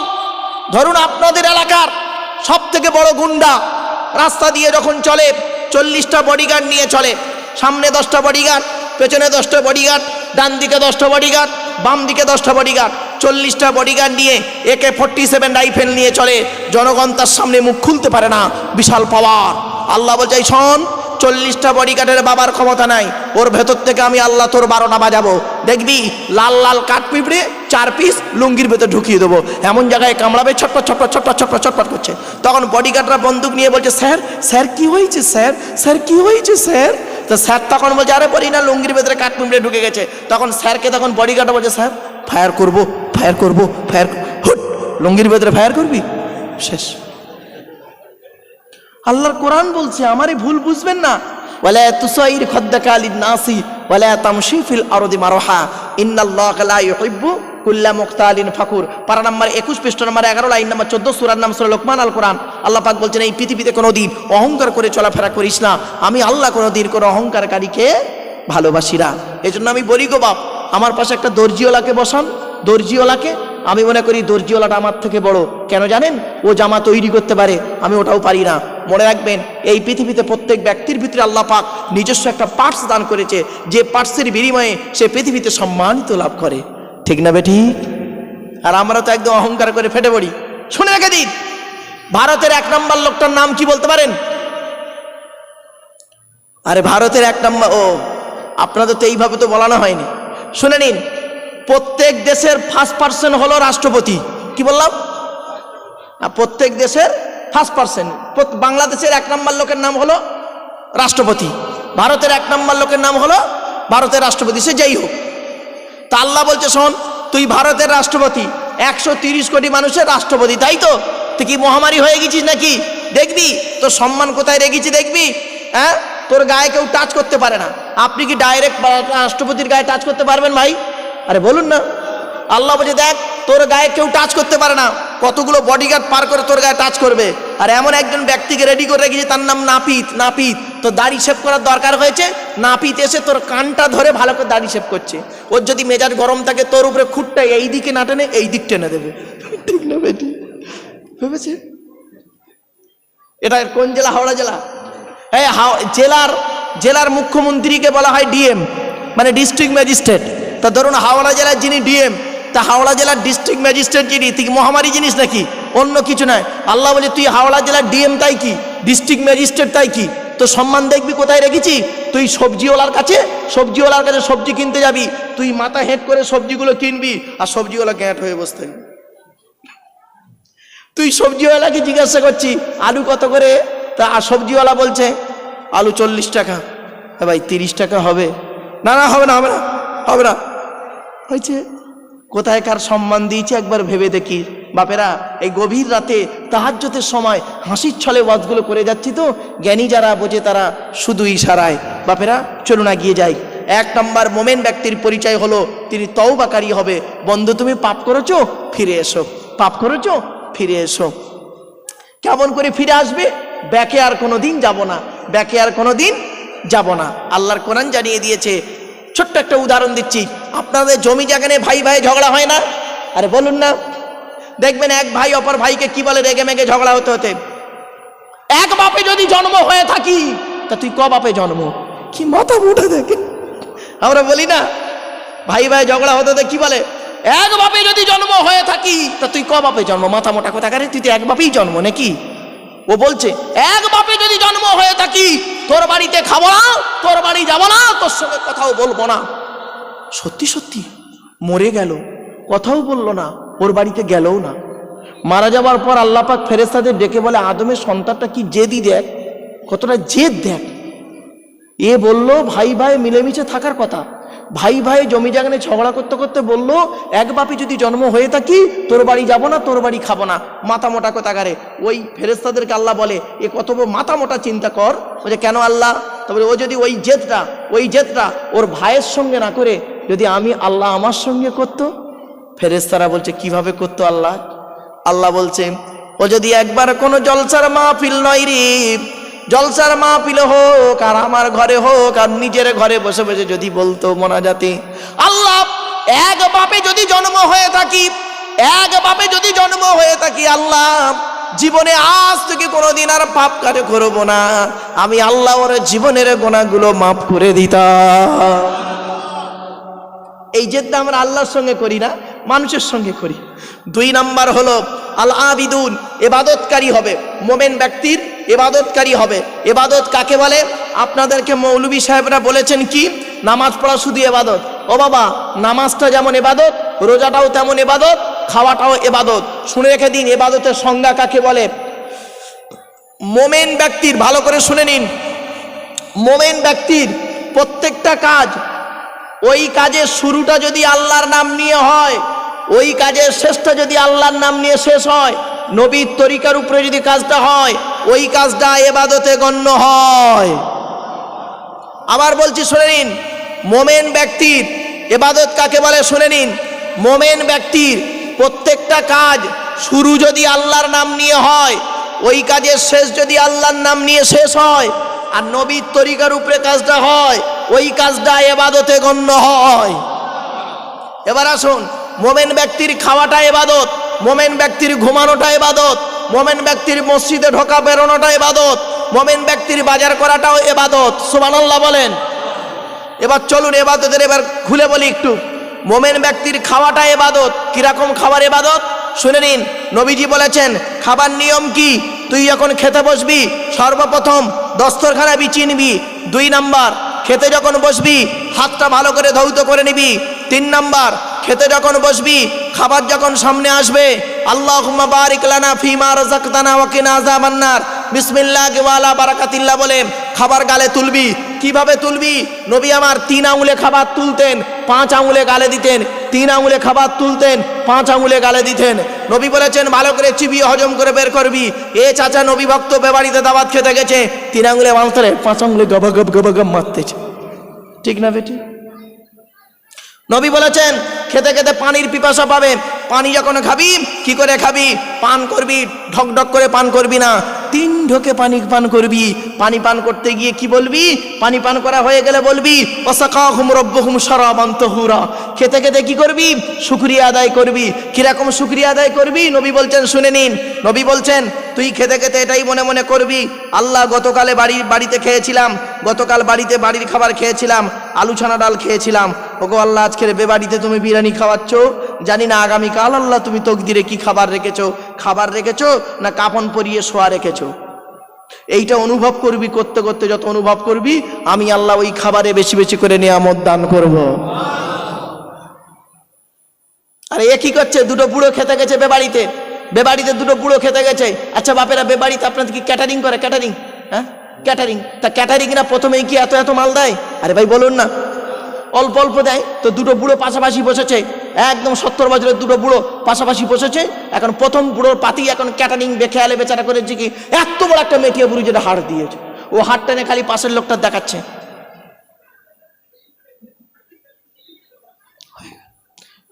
ধরুন আপনাদের এলাকার সব থেকে বড় গুন্ডা রাস্তা দিয়ে যখন চলে 40টা বডিগার্ড নিয়ে চলে। সামনে 10টা বডিগার্ড, পেছনে 10টা বডিগার্ড, ডান দিকে 10টা বডিগার্ড, বাম দিকে 10টা বডিগার্ড। 40টা বডিগার্ড নিয়ে AK-47 রাইফেল নিয়ে চলে। জনগণ তার সামনে মুখ খুলতে পারে না, বিশাল পাওয়ার। আল্লাহ বলছে শোন, 40টা বডিগার্ডের বাবার ক্ষমতা নাই, ওর ভেতর থেকে আমি আল্লাহ তোর 12টা বাজাবো। দেখবি লাল লাল কাঠ পিঁপড়ে 4 পিস লুঙ্গির ভেতর ঢুকিয়ে দেবো, এমন জায়গায় কামড়াবে, ছটপট ছটপট ছটপট ছটপট ছটপট করছে। তখন বডিগার্ডরা বন্দুক নিয়ে বলছে স্যার স্যার কি হয়েছে স্যার, স্যার কি হয়েছে স্যার? তো স্যার তখন বলছে আরে বলি না, লুঙ্গির ভেতরে কাঠ পিঁপড়ে ঢুকে গেছে। তখন স্যারকে তখন বডিগার্ডরা বলছে স্যার ফায়ার করবো, ফায়ার করবো, ফায়ার। হুট, লুঙ্গির ভেতরে ফায়ার করবি, শেষ। আল্লাহর কোরআন বলছে, আমারে ভুল বুঝবেন না। ওয়ালা তুসাইর খাদ্দাকা লিন-নাসি ওয়ালা তামশি ফিল আরদি মারহা ইন্নাল্লাহা লা ইউহিব্বু কুল্লা মুখতালিন ফাকুর। পারা নাম্বার 21 পৃষ্ঠা নাম্বার 11 লাইন নাম্বার 14, সূরার নাম সূরা লোকমান আল কোরআন। আল্লাহ পাক বলছেন এই পৃথিবীতে কোনোদিন অহংকার করে চলাফেরা করিস না। আমি আল্লাহ কোনোদিন কোনো অহংকারকারীকে ভালোবাসি না। এজন্য আমি বলি গো বাপ, আমার পাশে একটা দর্জিওয়ালাকে বসান, দর্জিওয়ালাকে। আমি মনে করি দর্জিওয়ালাটা আমার থেকে বড়। কেন জানেন? ও জামা তৈরি করতে পারে, আমি ওটাও পারি না। মনে রাখবেন, এই পৃথিবীতে প্রত্যেক ব্যক্তির ভিতরে আল্লাহ পাক নিজস্ব একটা পার্টস দান করেছে, যে পার্টসের বিনিময়ে সে পৃথিবীতে সম্মানিত লাভ করে। ঠিক না বেটি? আর আমরা তো একদম অহংকার করে ফেটে পড়ি। শুনে রেখে দিন, ভারতের 1 নম্বর লোকটার নাম কি বলতে পারেন? আরে ভারতের 1 নম্বর, ও আপনাদের তো এইভাবে তো বলানো হয়নি। শুনে নিন, প্রত্যেক দেশের 1st পার্সন হলো রাষ্ট্রপতি। কি বললাম? প্রত্যেক দেশের 1st পার্সন। বাংলাদেশের 1 নম্বর লোকের নাম হলো রাষ্ট্রপতি, ভারতের 1 নম্বর লোকের নাম হলো ভারতের রাষ্ট্রপতি। সে যাই হোক, তা আল্লাহ বলছে শোন, তুই ভারতের রাষ্ট্রপতি, 130 কোটি মানুষের রাষ্ট্রপতি, তাই তো? তুই কি মহামারী হয়ে গেছিস নাকি? দেখবি তোর সম্মান কোথায় রেখেছি, দেখবি। হ্যাঁ, তোর গায়ে কেউ টাচ করতে পারে না। আপনি কি ডাইরেক্ট রাষ্ট্রপতির গায়ে টাচ করতে পারবেন ভাই? আরে বলুন না। আল্লাহ বলছে দেখ, তোর গায়ে কেউ টাচ করতে পারে না, কতগুলো বডিগার্ড পার করে তোর গায়ে টাচ করবে। আর এমন একজন ব্যক্তিকে রেডি করে রেখেছে, তার নাম নাপিত। নাপিত তো দাড়ি শেভ করার দরকার হয়েছে, নাপিত এসে তোর কানটা ধরে ভালো করে দাড়ি শেভ করছে। ওর যদি মেজাজ গরম থাকে তোর উপরে খুঁটটা এই দিকে না টেনে এই দিক টেনে দেবে। ঠিক না বেটি? ভেবেছে? এটা কোন জেলা? হাওড়া জেলা। এই জেলার মুখ্যমন্ত্রীকে বলা হয় ডিএম, মানে ডিস্ট্রিক্ট ম্যাজিস্ট্রেট। তা ধরুন হাওড়া জেলার যিনি ডিএম, তা হাওড়া জেলার ডিস্ট্রিক্ট ম্যাজিস্ট্রেট যিনি, তুই মহামারী জিনিস নাকি? অন্য কিছু নয়। আল্লাহ বলে তুই হাওড়া জেলার ডিএম তাই কি, ডিস্ট্রিক্ট ম্যাজিস্ট্রেট তাই কি, তো সম্মান দেখবি কোথায় রেখেছি? তুই সবজিওয়ালার কাছে সবজি কিনতে যাবি, তুই মাথা হেঁট করে সবজিগুলো কিনবি আর সবজিওয়ালা গ্যাঁট হয়ে বসে থাকবি। তুই সবজিওয়ালাকে জিজ্ঞাসা করছি আলু কত করে, তা সবজিওয়ালা বলছে আলু 40 টাকা। হ্যাঁ ভাই 30 টাকা হবে? না হবে না হয়েছে। কোথায় কার সম্মান দিয়েছে একবার ভেবে দেখি। বাপেরা এই গভীর রাতে তাহাজ্জুদের সময় হাসির ছলে ওয়াজগুলো করে যাচ্ছি, তো জ্ঞানী যারা বোঝে তারা শুধু ইশারায়। বাপেরা চলুন এগিয়ে যাই। 1 নম্বর মোমেন ব্যক্তির পরিচয় হলো তিনি তওবাকারী হবে। বন্ধু তুমি পাপ করেছো, ফিরে এসো। পাপ করেছো, ফিরে এসো। কেমন করে ফিরে আসবে? ব্যাকে আর কোনোদিন যাব না। আল্লাহর কোরআন জানিয়ে দিয়েছে। ছোট্ট একটা উদাহরণ দিচ্ছি। আপনাদের জমি জায়গা নিয়ে ভাই ঝগড়া হয় না? আরে বলুন না। দেখবেন এক ভাই অপর ভাইকে কি বলে, রেগে মেগে ঝগড়া হতে এক বাপে যদি জন্ম হয়ে থাকি, তা তুই ক বাপে জন্ম? কি মাথা মোটা দেখে আমরা বলি না, ভাই ঝগড়া হতে কি বলে, এক বাপে যদি জন্ম হয়ে থাকি, তা তুই ক বাপে জন্ম? মাথা মোটা কথা কারে, তুই তো এক বাপেই জন্ম নাকি? ও বলছে এক বাপে যদি জন্ম হয়ে থাকি, তোর বাড়িতে খাবো না, তোর বাড়ি যাবো না, তোর সঙ্গে কথাও বলবো না। সত্যি মরে গেল, কথাও বললো না, ওর বাড়িতে গেলও না। মারা যাওয়ার পর আল্লাহ পাক ফেরেশতাদের ডেকে বলে আদমের সন্তানটা কি জেদি দেখ, কতটা জেদ দেখ। এ বললো ভাই মিলেমিশে থাকার কথা। ভাই জমি জায়গা নিয়ে ঝগড়া করতে করতে বললো এক বাপে যদি জন্ম হয়ে থাকি, তোর বাড়ি যাবো না, তোর বাড়ি খাবো না। মাথা মোটা কথা কারে। ওই ফেরেশতাদেরকে আল্লাহ বলে এ কত মাথা মোটা চিন্তা কর। বলে কেন আল্লাহ? তবে ও যদি ওই জেদটা ওর ভাইয়ের সঙ্গে না করে যদি আল্লাহ আমার সঙ্গে করতো। ফেরেশতারা বলছে কিভাবে করতো আল্লাহ? আল্লাহ বলছে ও যদি একবার কোনো জলসার মাহফিল নয় রে, জলসার মাহফিল হোক আর আমার ঘরে হোক আর নিজের ঘরে বসে বসে যদি বলতো মোনাজাতে, আল্লাহ এক বাপে যদি জন্ম হয়ে থাকি, আল্লাহ জীবনে আজ থেকে কোনোদিন আর পাপ কাজ করবো না, আমি আল্লাহ ওর জীবনের গুনাহগুলো মাফ করে দিতাম। এই জেদটা আমরা আল্লাহর সঙ্গে করি না, মানুষের সঙ্গে করি। 2 নাম্বার হলো আল আবিদুন, ইবাদতকারী হবে। মোমেন ব্যক্তির ইবাদতকারী হবে। ইবাদত কাকে বলে? আপনাদেরকে মৌলভী সাহেবরা বলেছেন কি নামাজ পড়া শুধু ইবাদত। ও বাবা, নামাজটা যেমন ইবাদত, রোজাটাও তেমন ইবাদত, খাওয়াটাও ইবাদত। শুনে রেখে দিন ইবাদতের সংজ্ঞা কাকে বলে। মোমেন ব্যক্তির, ভালো করে শুনে নিন, মোমেন ব্যক্তির প্রত্যেকটা কাজ, ওই কাজের শুরুটা যদি আল্লাহর নাম নিয়ে হয়, ওই কাজের শেষটা যদি আল্লাহর নাম নিয়ে শেষ হয়, নবীর তরিকার উপরে যদি কাজটা হয়, ওই কাজটা ইবাদতে গণ্য হয়। আবার বলছি শুনে নিন, মোমেন ব্যক্তির ইবাদত কাকে বলে শুনে নিন। মোমেন ব্যক্তির প্রত্যেকটা কাজ শুরু যদি আল্লাহর নাম নিয়ে হয়, ওই কাজের শেষ যদি আল্লাহর নাম নিয়ে শেষ হয়, আর নবীর তরিকার উপরে কাজটা হয়, ওই কাজটা ইবাদতে গণ্য হয়। এবার আসুন, মোমেন ব্যক্তির খাওয়াটা ইবাদত, মোমেন ব্যক্তির ঘুমানোটা ইবাদত, মোমেন ব্যক্তির মসজিদে ঢোকা বেরোনোটা ইবাদত, মোমেন ব্যক্তির বাজার করাটাও ইবাদত। সুবহানাল্লাহ বলেন। এবার চলুন ইবাদতের এবার খুলে বলি একটু। মোমেন ব্যক্তির খাওয়াটা ইবাদত। কিরকম খাবার ইবাদত শুনে নিন। নবীজি বলেছেন খাবার নিয়ম কি? তুই যখন খেতে বসবি সর্বপ্রথম দস্তরখানা বিছিয়ে নিবি। 2 নাম্বার, খেতে যখন বসবি হাতটা ভালো করে ধৌত করে নিবি। 3 নাম্বার, খেতে যখন বসবি, খাবার যখন সামনে আসবে, আল্লাহুম্মা বারিক লানা ফিমা রাযাকতানা ওয়া কিনা আযাবান নার, বিসমিল্লাহি ওয়া আলা বারাকাতিল্লাহ বলে খাবার গালে তুলবি। কিভাবে তুলবি? নবী আমার 3 আঙুলে খাবার তুলতেন, 5 আঙুলে গালে দিতেন। 3 আঙুলে খাবার তুলতেন, 5 আঙুলে গালে দিতেন। নবী বলেছেন ভালো করে চিবিয়ে হজম করে বের করবি। এ চাচা নবী ভক্ত বাড়িতে দাওয়াত খেতে গেছে, 3 আঙুলে মারতে, 5 আঙুলে গবাগব মারতেছে। ঠিক না বেটি? নবী বলেছেন খেতে খেতে পানির পিপাসা পাবে, পানি যখন খাবি কি করে খাবি? পান করবি, ঢক ঢক করে পান করবি না, 3 ঢোকে পানি পান করবি। পানি পান করতে গিয়ে কি বলবি? পানি পান করা হয়ে গেলে বলবি ওয়াসাকাহুম রাব্বুহুম শারাবান তাহুরা। খেতে খেতে কি করবি? শুকরিয়া আদায় করবি। কিরকম শুকরিয়া আদায় করবি? নবী বলছেন, শুনে নিন। নবী বলছেন তুই খেতে খেতে এটাই মনে মনে করবি, আল্লাহ গতকালে বাড়িতে খেয়েছিলাম, গতকাল বাড়ির খাবার খেয়েছিলাম, আলু ছানা ডাল খেয়েছিলাম। ওগো আল্লাহ, আজকের বেবাড়িতে তুমি বিরিয়ানি খাওয়াচ্ছ, জানি না আগামীকাল আল্লাহ তুমি তকদিরে কি খাবার রেখেছো না কাফন পরিয়ে শোয়া রেখেছো। এইটা অনুভব করবি। করতে করতে যত অনুভব করবি, আমি আল্লাহ ওই খাবারে বেশি বেশি করে নিয়ামত দান করব। আরে এ কি করছে? দুটো বুড়ো খেতে গেছে বেবাড়িতে দুটো বুড়ো খেতে গেছে। আচ্ছা বাপেরা, বেবাড়িতে আপনাদের কি ক্যাটারিং করে? ক্যাটারিং, হ্যাঁ ক্যাটারিং। তা ক্যাটারিং না প্রথমেই কি এত মাল দেয়? আরে ভাই বলুন না, অল্প অল্প দেয়। তো দুটো বুড়ো পাশাপাশি বসেছে, একদম 70 বছরের দুটো বুড়ো পাশাপাশি বসেছে। এখন প্রথম বুড়োর পাতি এখন ক্যাটারিং বেখেয়ালে বেচারা করেছে কি, এত বড় একটা মেটিয়া বুড়ি যেটা হাড় দিয়েছে, ও হাড় টেনে খালি পাশের লোকটা দেখাচ্ছে।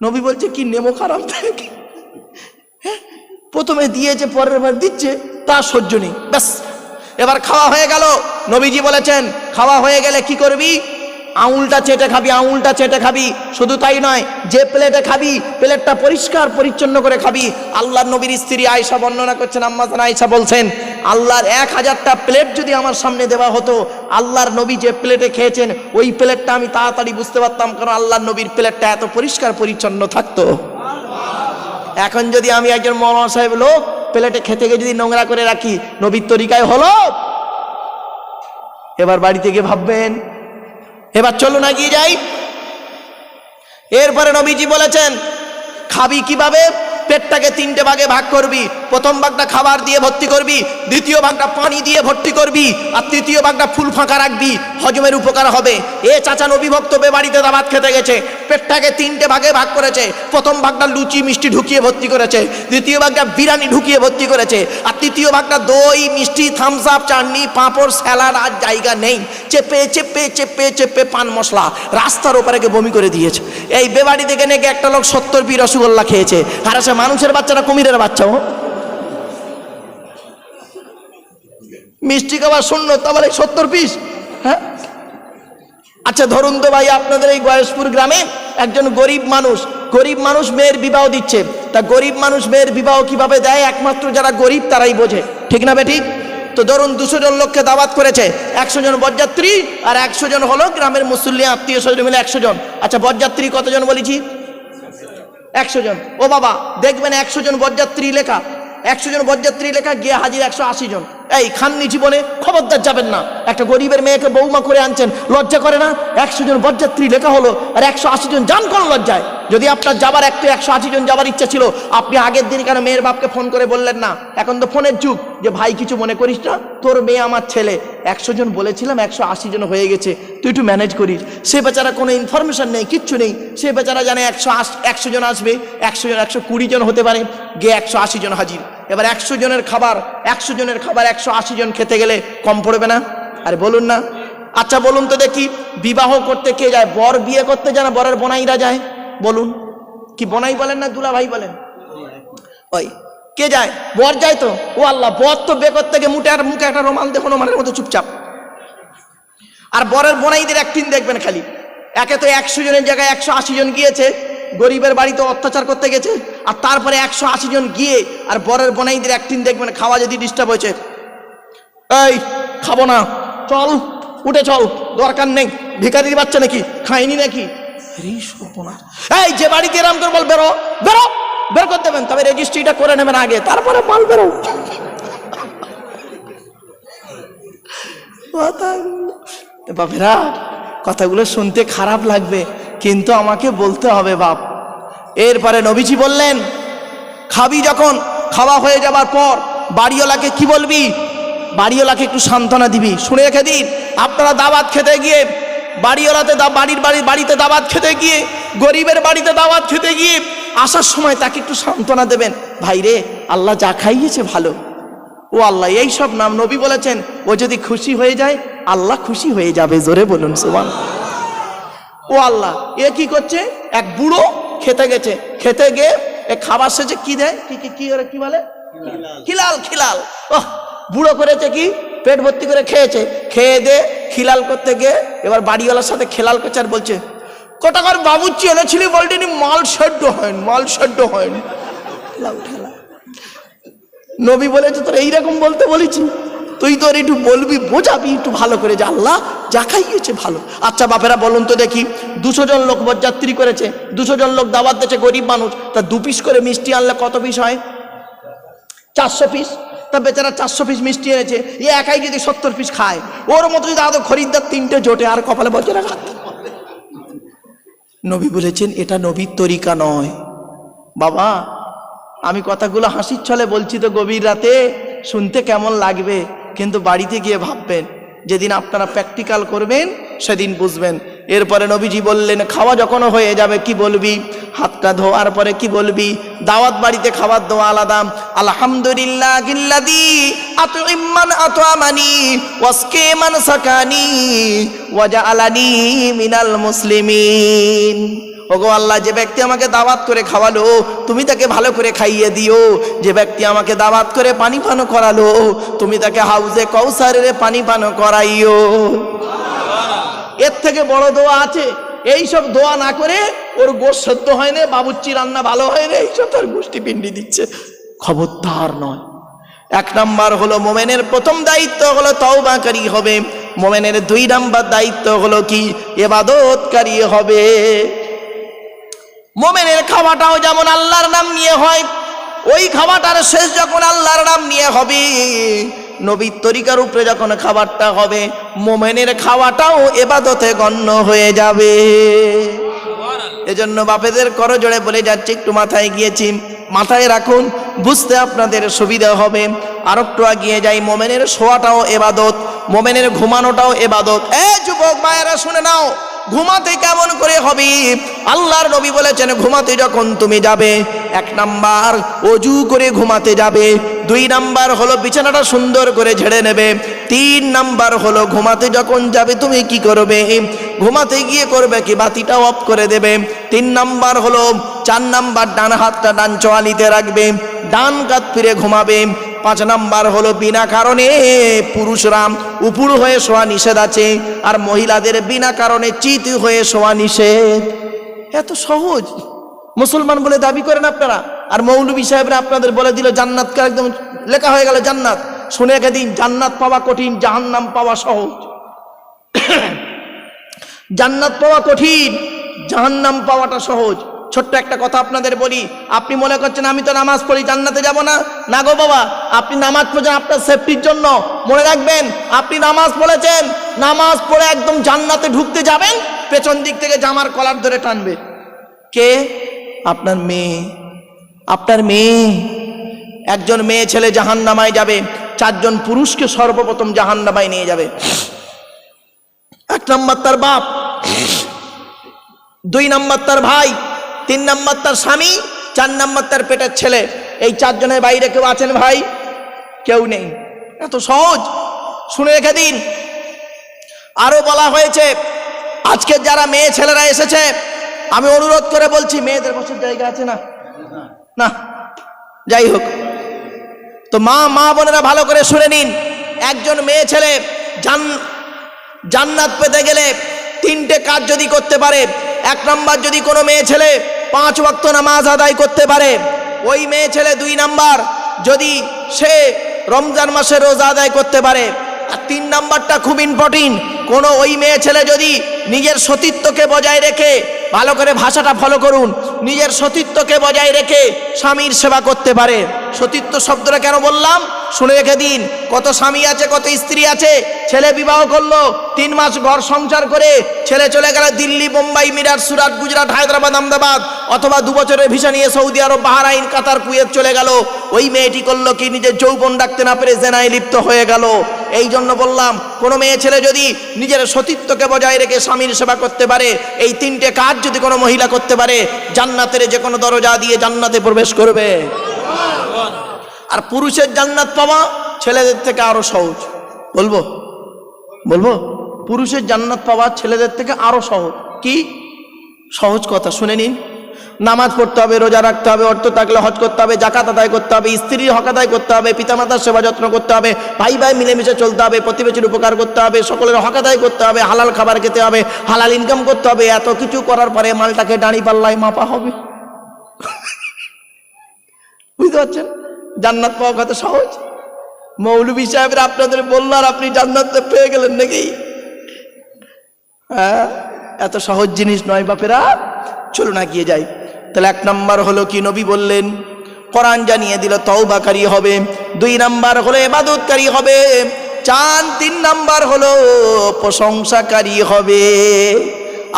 নবী বলছে কি নেমো খারাপ থাকে, প্রথমে দিয়েছে পরের বার দিচ্ছে, তার সহ্য নেই। ব্যাস, এবার খাওয়া হয়ে গেল। নবীজি বলেছেন খাওয়া হয়ে গেলে কি করবি? আঙুলটা চেটে খাবি। শুধু তাই নয়, যে প্লেটে খাবি প্লেটটা পরিষ্কার পরিচ্ছন্ন করে খাবি। আল্লাহর নবীর স্ত্রী আয়েশা বর্ণনা করছেন, আম্মা জান আয়েশা বলছেন, আল্লাহর 1000টা প্লেট যদি আমার সামনে দেওয়া হতো, আল্লাহর নবী যে প্লেটে খেয়েছেন ওই প্লেটটা আমি তাড়াতাড়ি বুঝতে পারতাম, কারণ আল্লাহর নবীর প্লেটটা এত পরিষ্কার পরিচ্ছন্ন থাকতো। এখন যদি আমি একজন মৌলানা সাহেব লোক প্লেটে খেতে গিয়ে যদি নোংরা করে রাখি, নবীর তরিকায় হলো? এবার বাড়িতে গিয়ে ভাববেন। এবার চলুন এগিয়ে যাই। এরপরে নবীজি বলেছেন খাবি কিভাবে? পেটটাকে 3টে ভাগে ভাগ করবি। প্রথম ভাগটা খাবার দিয়ে ভর্তি করবি, দ্বিতীয় ভাগটা পানি দিয়ে ভর্তি করবি, আর তৃতীয় ভাগটা ফুল ফাঁকা রাখবি, হজমের উপকার হবে। এ চাচা নবী ভক্ত বাড়িতে দাওয়াত খেতে গেছে, পেটটাকে 3টে ভাগে ভাগ করেছে। প্রথম ভাগটা লুচি মিষ্টি ঢুকিয়ে ভর্তি করেছে, দ্বিতীয় ভাগটা বিরিয়ানি ঢুকিয়ে ভর্তি করেছে, আর তৃতীয় ভাগটা দই মিষ্টি থামস আপ চাটনি পাঁপড় স্যালাড। আর জায়গা নেই, চেপে চেপে চেপে চেপে পান মশলা রাস্তার ওপারে বমি করে দিয়েছে। এই বেবাড়ি থেকে নাকি একটা লোক 70 পিস রসগোল্লা খেয়েছে, আর সে মানুষের বাচ্চারা কুমিরের বাচ্চাও। মিষ্টি খাবার শূন্য, তা বলে 70 পিস। হ্যাঁ, আচ্ছা ধরুন তো ভাই, আপনাদের এই গয়েশপুর গ্রামে একজন গরিব মানুষ মেয়ের বিবাহ দিচ্ছে। তা গরিব মানুষ মেয়ের বিবাহ কিভাবে দেয়? একমাত্র যারা গরিব তারাই বোঝে, ঠিক না বেঠিক? তো ধরুন 200 জন লোককে দাওয়াত করেছে, 100 জন বরযাত্রী আর 100 জন হলো গ্রামের মুসল্লি আত্মীয় স্বজন মিলে 100 জন। আচ্ছা বরযাত্রী কতজন বলেছি? 100 জন। ও বাবা, দেখবেন 100 জন বরযাত্রী লেখা, 100 জন বরযাত্রী লেখা, গিয়ে হাজির 180 জন। এই খাননি জীবনে খবরদার যাবেন না। একটা গরিবের মেয়েকে বৌমা করে আনছেন, লজ্জা করে না? 100 জন বরযাত্রী লেখা হলো আর 180 জন যান কোন লজ্জায়? যদি আপনার যাবার 180 জন যাবার ইচ্ছা ছিল, আপনি আগের দিন কেন মেয়ের বাপকে ফোন করে বললেন না? এখন তো ফোনের যুগ, যে ভাই কিছু মনে করিস না, তোর মেয়ে আমার ছেলে, 100 জন বলেছিলাম 180 জন হয়ে গেছে, তুই একটু ম্যানেজ করিস। সে বেচারা কোনো ইনফরমেশন নেই, কিচ্ছু নেই। সে বেচারা জানে 100 জন আসবে, 120 জন হতে পারে, গিয়ে 180 জন হাজির। এবার 100 জনের খাবার 180 জন খেতে গেলে কম পড়বে না? আরে বলুন না। আচ্ছা বলুন তো দেখি, বিবাহ করতে কে যায়? বর বিয়ে করতে যায় না বরের বোনাইরা যায়? বলুন, কি বোনাই বলেন না দুলা ভাই বলেন? ওই কে যায়? বর যায় তো। ও আল্লাহ, বর তো বিয়ে করতে গিয়ে মুখে একটা রোমাল দেখুন, রোমানের মতো চুপচাপ। আর বরের বোনাইদের অ্যাক্টিং দেখবেন খালি। একে তো 100 জনের জায়গায় 180 জন গিয়েছে, গরিবের বাড়িতে অত্যাচার করতে গেছে, আর তারপরে 180 জন গিয়ে আর বরের বোনাইদের অ্যাক্টিং দেখবেন। খাওয়া যদি ডিস্টার্ব হয়েছে, এই খাবো না, চল উঠে চল, দরকার নেই, ভিখারির বাচ্চা নাকি, খাইনি নাকি? এই যে বাড়িতে এরম করে বল, বেরো বেরো, বের করে দেবেন, তবে রেজিস্ট্রিটা করে নেবেন আগে, তারপরে মাল বেরো। বাপেরা, কথাগুলো শুনতে খারাপ লাগবে, কিন্তু আমাকে বলতে হবে বাপ। এরপরে নবীজি বললেন খাবি যখন, খাওয়া হয়ে যাবার পর বাড়িওয়ালাকে কি বলবি? বাড়িওয়ালাকে একটু সান্ত্বনা দিবি। শুনে রেখে দিন, আপনারা দাওয়াত খেতে গিয়ে বাড়িওয়ালাতে বাড়িতে দাওয়াত খেতে গিয়ে, গরিবের বাড়িতে দাওয়াত খেতে গিয়ে আসার সময় তাকে একটু সান্ত্বনা দেবেন, ভাই রে আল্লাহ যা খাইয়েছে ভালো। ও আল্লাহ, এই সব নাম নবী বলেছেন, ও যদি খুশি হয়ে যায় আল্লাহ খুশি হয়ে যাবে। জোরে বলুন সুবহানাল্লাহ। ও আল্লাহ, এ কি করছে? এক বুড়ো খেতে গেছে, খেতে গিয়ে খাবার শেষে কি দেয়, কি বলে? খিলাল। বুড়ো করেছে কি, পেট ভর্তি করে খেয়েছে, খেয়ে দে খিলাল করতে গিয়ে এবার বাড়িওয়ালার সাথে খেলাল করছে আর বলছে কটাকার বাবুর্চি এনেছিলি বলটিনি, মাল সেদ্ধ হয়নি, মাল সেদ্ধ হয়নি। নবী বলেছে তোর এইরকম বলতে বলেছি, তুই তোর একটু বলবি, বোঝাবি একটু ভালো করে যে আল্লাহ যা খাইয়েছে ভালো। আচ্ছা বাপেরা বলুন তো দেখি, 200 জন লোক বরযাত্রী করেছে, 200 জন লোক দাওয়াত দিয়েছে, গরিব মানুষ, তা 2 পিস করে মিষ্টি আনলে কত পিস হয়? 400 পিস। তা বেচারা 400 পিস মিষ্টি এনেছে, এ একাই যদি 70 পিস খায়, ওর মতো যদি আদৌ খরিদ্দার 3টে জোটে আর কপালে বজ্র ঘাত। নবী বলেছেন এটা নবীর তরিকা নয়। বাবা আমি কথাগুলো হাসির ছলে বলছি তো গভীর রাতে, শুনতে কেমন লাগবে, কিন্তু বাড়িতে গিয়ে ভাববেন, যেদিন আপনারা প্র্যাকটিক্যাল করবেন সেদিন বুঝবেন। এরপরে নবীজি বললেন খাওয়া যখন হয়ে যাবে কি বলবি, হাতটা ধোয়ার পরে কি বলবি? দাওয়াত বাড়িতে খাবার দোয়া আলাদা, আলহামদুলিল্লাহিল্লাযী আত'আমান আত'আমানি ওয়াসকামান সাকানি ওয়া জাআলানি মিনাল মুসলিমিন। ওগো আল্লাহ, যে ব্যক্তি আমাকে দাওয়াত করে খাওয়ালো তুমি তাকে ভালো করে খাইয়ে দিও, যে ব্যক্তি আমাকে দাওয়াত করে পানি পান করালো তুমি তাকে হাউজে কাউসারের পানি পান করাইও। এর থেকে বড় দোয়া আছে? এইসব দোয়া না করে ওর গোশ সেদ্ধ হয় না, বাবুর্চি রান্না ভালো হয় না, এইসব তার গোষ্ঠী পিণ্ডি দিচ্ছে, খবরদার নয়। 1 নাম্বার হলো মোমেনের প্রথম দায়িত্ব হলো তওবাকারী হবে, মোমেনের 2 নাম্বার দায়িত্ব হলো কি, ইবাদতকারী হবে। মোমেনের খাওয়াটাও যেমন আল্লাহর নাম নিয়ে হয়, ওই খাওয়াটার শেষ যখন আল্লাহর নাম নিয়ে হবে, নবীর তরিকার উপরে যখন খাবারটা হবে, মোমেনের খাওয়াটাও ইবাদতে গণ্য হয়ে যাবে। এজন্য বাপেদের করজোড়ে বলে যাচ্ছে, একটু মাথায় গিয়েছি, মাথায় রাখুন, বুঝতে আপনাদের সুবিধা হবে। আর একটু এগিয়ে যাই, মোমেনের শোয়াটাও ইবাদত, মোমেনের ঘুমানোটাও ইবাদত। যুবক মায়েরা শুনে নাও, ঘুমাতে কেমন করে হবে? আল্লাহর নবী বলেছেন ঘুমাতে যখন তুমি যাবে, 1 নাম্বার ওযু করে ঘুমাতে যাবে, 2 নাম্বার হলো বিছানাটা সুন্দর করে ঝেড়ে নেবে, 3 নাম্বার হলো ঘুমাতে যখন যাবে তুমি কি করবে? ঘুমাতে গিয়ে করবে কি, বাতিটা অফ করে দেবে। 3 নাম্বার হলো, 4 নাম্বার ডান হাতটা ডান চোয়ালিতে রাখবে, ডান কাত ফিরে ঘুমাবে। 5 নাম্বার হলো বিনা কারণে পুরুষরা উপুড় হয়ে শোয়া নিষেধ আছে, আর মহিলাদের বিনা কারণে চিত হয়ে শোয়া নিষেধ। এত সহজ মুসলমান বলে দাবি করেন আপনারা, আর মৌলভী সাহেবরা আপনাদের বলে দিল জান্নাতকে একদম লেখা হয়ে গেল জান্নাত। শুনে রেখে দিন, জান্নাত পাওয়া কঠিন, জাহান্নাম পাওয়া সহজ। জান্নাত পাওয়া কঠিন, জাহান্নাম পাওয়াটা সহজ। ছোট্ট একটা কথা আপনাদের বলি, আপনি মনে করছেন আমি তো নামাজ পড়ি জান্নাতে যাব না, না গো বাবা, আপনি নামাজ পড়েছেন আপনার সেফটির জন্য। মনে রাখবেন, আপনি নামাজ পড়েছেন, নামাজ পড়ে একদম জান্নাতে ঢুকতে যাবেন, পেছন দিক থেকে জামার কলার ধরে টানবে কে? আপনার মেয়ে। আপনার মেয়ে। একজন মেয়ে ছেলে জাহান্নামায় যাবে, 4 জন পুরুষকে সর্বপ্রথম জাহান্নামায় নিয়ে যাবে। 1 নাম্বার তার বাপ, 2 নাম্বার তার ভাই, 3 নাম্বার তার স্বামী, 4 নাম্বার তার পেটের ছেলে। এই 4 জনের বাইরে কেউ আছেন ভাই? কেউ নেই। এত সহজ, শুনে রেখে দিন। আরো বলা হয়েছে, আজকে যারা মেয়ে ছেলেরা এসেছে, আমি অনুরোধ করে বলছি, মেয়েদের বসার জায়গা আছে না? না, যাই হোক, তো মা বোনেরা ভালো করে শুনে নিন। একজন মেয়ে ছেলে জান্নাত পেতে গেলে 3টে কাজ যদি করতে পারে, 1 নাম্বার যদি কোনো মেয়ে ছেলে 5 ওয়াক্ত নামাজ আদায় করতে পারে, ওই মেয়ে ছেলে 2 নাম্বার যদি সে রমজান মাসে রোজা আদায় করতে পারে, আর 3 নাম্বারটা খুব ইম্পর্টেন্ট, কোনো ওই মেয়ে ছেলে যদি নিজের সতীত্বকে বজায় রেখে, ভালো করে ভাষাটা ফলো করুন, নিজের সতীত্বকে বজায় রেখে স্বামীর সেবা করতে পারে। সতীত্ব শব্দটা কেন বললাম শুনে রেখে দিন। কত স্বামী আছে, কত স্ত্রী আছে, ছেলে বিবাহ করলো, 3 মাস ঘর সংসার করে ছেলে চলে গেল দিল্লি, বোম্বাই, মিরাট, সুরাট, গুজরাট, হায়দ্রাবাদ, আহমেদাবাদ, অথবা 2 বছরের ভিসা নিয়ে সৌদি আরব, বাহরাইন, কাতার, কুয়েত চলে গেল। ওই মেয়েটি করলো কি, নিজের যৌবন রাখতে না পেরে জেনায় লিপ্ত হয়ে গেল। এই জন্য বললাম, কোনো মেয়ে ছেলে যদি নিজের সতীত্বকে বজায় রেখে স্বামীর সেবা করতে পারে, এই 3টে কাজ যদি কোনো মহিলা করতে পারে, জান্নাতের যে কোনো দরজা দিয়ে জান্নাতে প্রবেশ করবে। আর পুরুষের জান্নাত পাওয়া ছেলেদের থেকে আরো সহজ। বলবো পুরুষের জান্নাত পাওয়া ছেলেদের থেকে আরো সহজ। কি সহজ কথা শুনে নিন। নামাজ পড়তে হবে, রোজা রাখতে হবে, অর্থ থাকলে হজ করতে হবে, জাকাত আদায় করতে হবে, স্ত্রীর হক আদায় করতে হবে, পিতামাতার সেবা যত্ন করতে হবে, ভাই ভাই মিলেমিশে চলতে হবে, প্রতিবেশীর উপকার করতে হবে, সকলের হক আদায় করতে হবে, হালাল খাবার খেতে হবে, হালাল ইনকাম করতে হবে। এত কিছু করার পরে মালটাকে দাঁড়ি পাল্লায় মাপা হবে। বুঝতে পারছেন? জান্নাত পাওয়া কত সহজ। মৌলভী সাহেবরা আপনাদের বলল আর আপনি জান্নাত পেয়ে গেলেন নাকি? হ্যাঁ, এত সহজ জিনিস নয় বাপেরা। চলো না গিয়ে যাই। তাহলে 1 নাম্বার হলো কি? নবী বললেন, কোরআন জানিয়ে দিল তওবাকারী হবে। 2 নাম্বার হলো ইবাদতকারী হবে। 3 নাম্বার হলো প্রশংসাকারী হবে।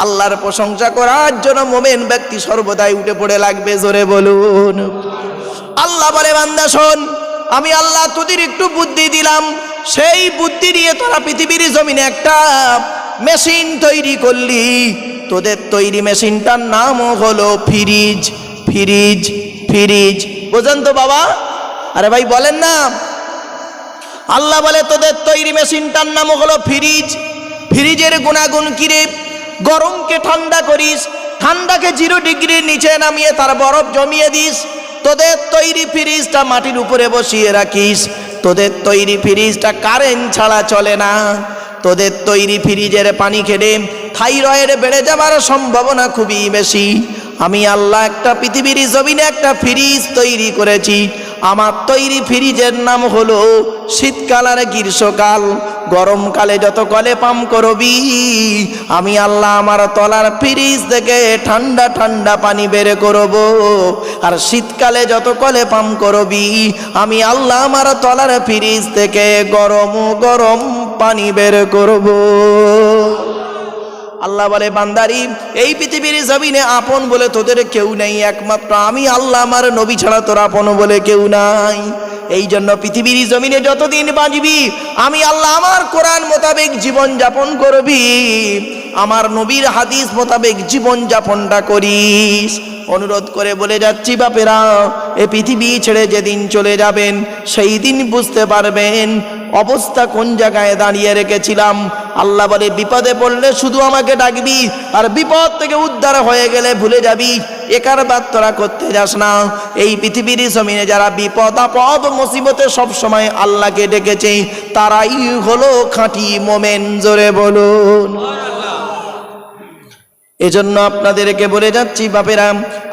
আল্লাহর প্রশংসা করার জন্য মুমিন ব্যক্তি সর্বদাই উঠে পড়ে লাগবে। জোরে বলুন। আল্লাহ বলে, বান্দা শোন, আমি আল্লাহ তোদের একটু বুদ্ধি দিলাম, সেই বুদ্ধি দিয়ে তোরা পৃথিবীর জমিনে একটা মেশিন তৈরি করলি। তোদের তৈরি মেশিনটার নাম হলো ফ্রিজ। ফ্রিজ ফ্রিজ বোঝেন তো বাবা? আরে ভাই বলেন না। আল্লাহ বলে তোদের তৈরি মেশিনটার নাম হলো ফ্রিজ। ফ্রিজের গুণাগুণ কি রে? গরমকে ঠান্ডা করিস, ঠান্ডাকে 0 ডিগ্রির নিচে নামিয়ে তার বরফ জমিয়ে দিস। তোদের তৈরি ফ্রিজটা মাটির উপরে বসিয়ে রাখিস। তোদের তৈরি ফ্রিজটা কারেন্ট ছাড়া চলে না। তোদের তৈরি ফ্রিজের পানি খেলে থাইরয়েড বেড়ে যাবার সম্ভাবনা খুবই বেশি। আমি আল্লাহ একটা পৃথিবীর জমিনে একটা ফ্রিজ তৈরি করেছি। আমার তৈরি ফ্রিজের নাম হলো শীতকাল আর গ্রীষ্মকাল। গরমকালে যত কলে পাম্প করবি, আমি আল্লাহ আমার তলার ফ্রিজ থেকে ঠান্ডা ঠান্ডা পানি বের করব। আর শীতকালে যত কলে পাম্প করবি, আমি আল্লাহ আমার তলার ফ্রিজ থেকে গরম গরম পানি বের করব। আল্লাহ বলে, বান্দারি, এই পৃথিবীর জমিনে আপন বলে তোদের কেউ নেই, একমাত্র আমি আল্লাহ আমার নবী ছাড়া তোর আপন বলে কেউ নাই। এই জন্য পৃথিবীর জমিনে যতদিন বাঁচবি, আমি আল্লাহ আমার কোরআন মোতাবেক জীবন যাপন করবি, আমার নবীর হাদিস মোতাবেক জীবন যাপনটা করিস। অনুরোধ করে বলে যাচ্ছি বাপেরা, এ পৃথিবী ছেড়ে যেদিন চলে যাবেন, সেই দিন বুঝতে পারবেন অবস্থা কোন জায়গায় দাঁড়িয়ে রেখেছিলাম। আল্লাহ বলে, বিপদে পড়লে শুধু আমাকে ডাকবি, আর বিপদ থেকে উদ্ধার হয়ে গেলে ভুলে যাবি। একার বাদ তোরা করতে যাস না। এই পৃথিবীর জমিনে যারা বিপদ আপদ মুসিবতে সব সময় আল্লাহকে ডেকেছে, তারাই হলো খাঁটি মোমেন। জোরে বলুন। এজন্য আপনাদেরকে বলে যাচ্ছি বাপেরা,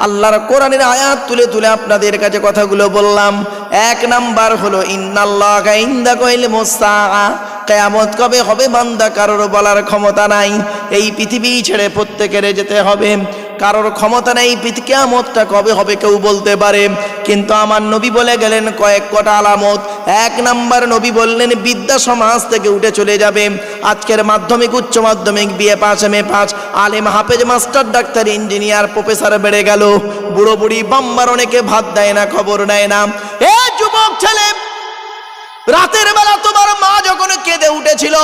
আল্লাহর কোরআনের আয়াত তুলে তুলে আপনাদের কাছে কথাগুলো বললাম। 1 নাম্বার হলো ইন্নাল্লাহা ইনদাহু ইলমুস সাআ। কিয়ামত কবে হবে বান্দা কারোর বলার ক্ষমতা নাই। এই পৃথিবী ছেড়ে প্রত্যেকের যেতে হবে, কারোর ক্ষমতা নেই কিয়ামতটা কবে হবে কেউ বলতে পারে, কিন্তু আমার নবী বলে গেলেন কয়েকটা আলামত। 1 নাম্বার নবী বললেন, বিদ্যা সমাজ থেকে উঠে চলে যাবে। আজকের মাধ্যমিক, উচ্চ মাধ্যমিক, বিএ পাস, এমএ পাস, আলেম, হাফেজ, মাস্টার, ডাক্তার, ইঞ্জিনিয়ার, প্রফেসর বেড়ে গেল। বুড়ো বুড়ি বাম্মার অনেকে ভাত দেয় না, খবর নেয় না। এ যুবক ছেলে, রাতের বেলা তোমার মা যখন কেঁদে উঠেছিল,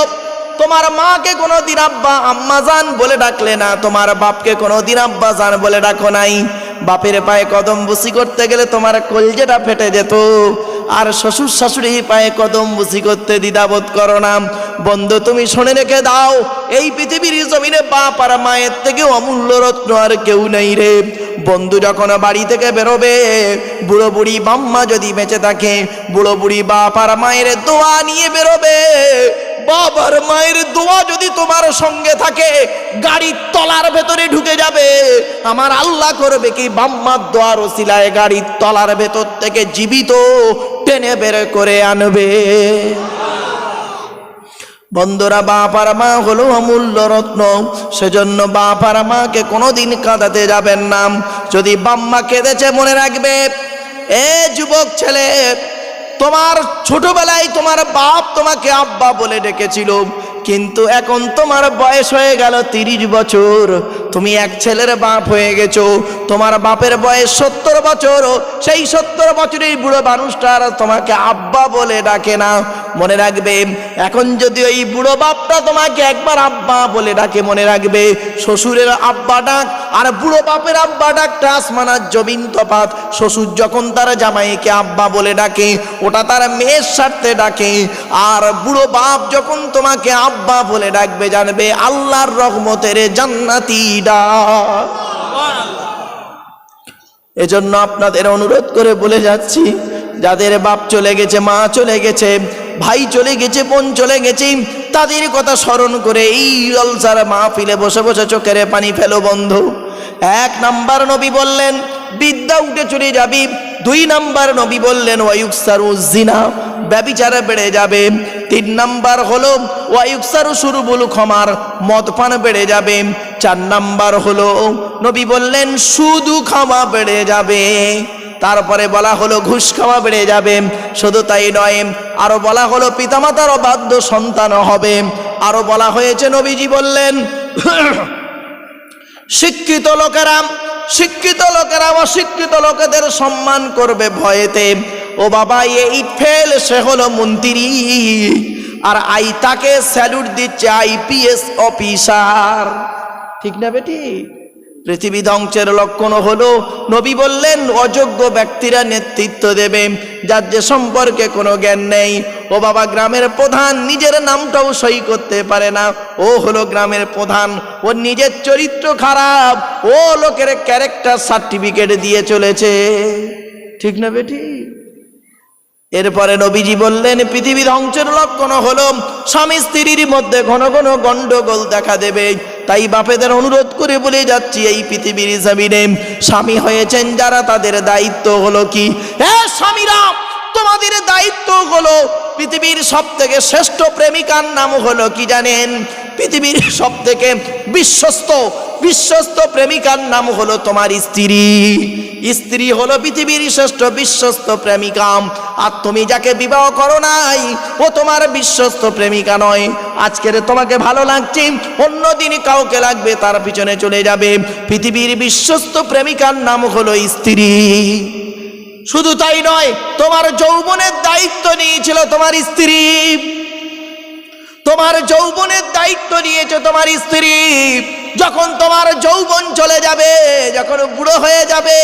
তোমার মাকে কোনোদিন আব্বা আম্মা জান বলে ডাকলে না, তোমার বাপকে কোনোদিন আব্বা জান বলে ডাকো নাই। বাপের পায়ে কদম বুসি করতে গেলে তোমার কলজেটা ফেটে যেত, আর শ্বশুর শাশুড়ি পায়ে কদম বুসি করতে দ্বিধাবোধ করো না। বন্ধু, তুমি শুনে রেখে দাও, এই পৃথিবীর জমিনে বাপ আর মায়ের থেকে অমূল্য রত্ন আর কেউ নেই রে। বন্ধু, যখন বাড়ি থেকে বেরোবে, বুড়ো বুড়ি বাম্মা যদি বেঁচে থাকে, বুড়ো বুড়ি বাপ আর মায়ের দোয়া নিয়ে বেরোবে। বাবার মায়ের দোয়া যদি তোমার সঙ্গে থাকে, গাড়ির তলার ভেতরে ঢুকে যাবে। আমার আল্লাহ করবে কি, বাম্মার দোয়ার ওসিলায় গাড়ির তলার ভেতর থেকে জীবিত টেনে বের করে আনবে। বন্ধুরা, বাপ আর মা হলো অমূল্য রত্ন, সেজন্য বাপ আর মাকে কোনোদিন কাঁদাতে যাবেন না। যদি বাম্মা কেঁদেছে, মনে রাখবে, এ যুবক ছেলে, তোমার ছোটবেলায় তোমার বাপ তোমাকে আব্বা বলে ডেকেছিল, কিন্তু এখন তোমার বয়স হয়ে গেল 30 বছর, তুমি এক ছেলের বাপ হয়ে গেছো। তোমার বাপের বয়স 70 বছর, সেই 70 বছরের বুড়ো মানুষটা আর তোমাকে আব্বা বলে ডাকে না। মনে রাখবে, এখন যদি ওই বুড়ো বাপটা তোমাকে একবার আব্বা বলে ডাকে, মনে রাখবে, শ্বশুরের আব্বা ডাক আর বুড়ো বাপের আব্বা ডাকটা আসমান আর জমিন তফাৎ। শ্বশুর যখন তার জামাইকে আব্বা বলে ডাকে, ওটা তার মেয়ের স্বার্থে ডাকে, আর বুড়ো বাপ যখন তোমাকে আব্বা বলে ডাকবে, জানবে আল্লাহর রহমতের জান্নাতি ডাক। এজন্য আপনাদের অনুরোধ করে বলে যাচ্ছি, যাদের বাপ চলে গেছে, মা চলে গেছে, ভাই চলে গেছে, বোন চলে গেছে, তাদের কথা স্মরণ করে এই জলসার মাহফিলে বসে বসে চোখের পানি ফেলো বন্ধু। 1 নাম্বার নবী বললেন বিদ্যা উঠে চলে যাবে। 2 নাম্বার নবী বললেন ওয়ায়ুকসারু জিনা, ব্যভিচার বেড়ে যাবে। 3 নাম্বার হলো ওয়ায়ুকসারু শুরবুল খমার, মদ পান বেড়ে যাবে। 4 নাম্বার হলো নবী বললেন সুদু খাওয়া বেড়ে যাবে। তারপরে বলা হলো ঘুষ খাওয়া বেড়ে যাবে। শুধু তাই নয়, আরো বলা হলো পিতামাতার অবাধ্য সন্তান হবে। আরো বলা হয়েছে, নবীজি বললেন শিক্ষিত লোকেরা অশিক্ষিত লোকেদের সম্মান করবে ভয়েতে। ও বাবা, এই ফেল, সে হলো মন্ত্রী, আর আই তাকে স্যালুট দিচ্ছে IPS অফিসার। ঠিক না বেটি? পৃথিবী ধ্বংসের লক্ষণ হলো, নবী বললেন অযোগ্য ব্যক্তিরা নেতৃত্ব দেবে, যার যে সম্পর্কে কোনো জ্ঞান নেই। ও বাবা, গ্রামের প্রধান নিজের নামটাও সই করতে পারে না, ও হলো গ্রামের প্রধান, ও নিজের চরিত্র খারাপ, ও লোকের ক্যারেক্টার সার্টিফিকেট দিয়ে চলেছে। ঠিক না বেটি? এরপরে নবীজি বললেন পৃথিবী ধ্বংসের লক্ষণ হলো স্বামী স্ত্রীর মধ্যে ঘন ঘন গন্ডগোল দেখা দেবে। তাই বাপেদের অনুরোধ করে বলে যাচ্ছি, এই পৃথিবীর জমিনে স্বামী হয়েছেন যারা, তাদের দায়িত্ব হলো কি? হ্যাঁ স্বামীরা, তোমাদের দায়িত্ব হলো, পৃথিবীর সব থেকে শ্রেষ্ঠ প্রেমিকার নাম হলো কি জানেন? পৃথিবীর সব থেকে বিশ্বস্ত প্রেমিকার নাম হলো তোমার স্ত্রী। স্ত্রী হলো পৃথিবীর শ্রেষ্ঠ বিশ্বস্ত প্রেমিকা। আর তুমি যাকে বিবাহ করো নাই, ও তোমার বিশ্বস্ত প্রেমিকা নয়। আজকের তোমাকে ভালো লাগছে, অন্যদিন কাউকে লাগবে, তার পিছনে চলে যাবে। পৃথিবীর বিশ্বস্ত প্রেমিকার নাম হলো স্ত্রী। শুধু তাই নয়, তোমার যৌবনের দায়িত্ব নিয়েছিল তোমার স্ত্রী। তোমার যৌবনের দায়িত্ব নিয়েছে তোমার স্ত্রী। যখন তোমার যৌবন চলে যাবে, যখন বুড়ো হয়ে যাবে,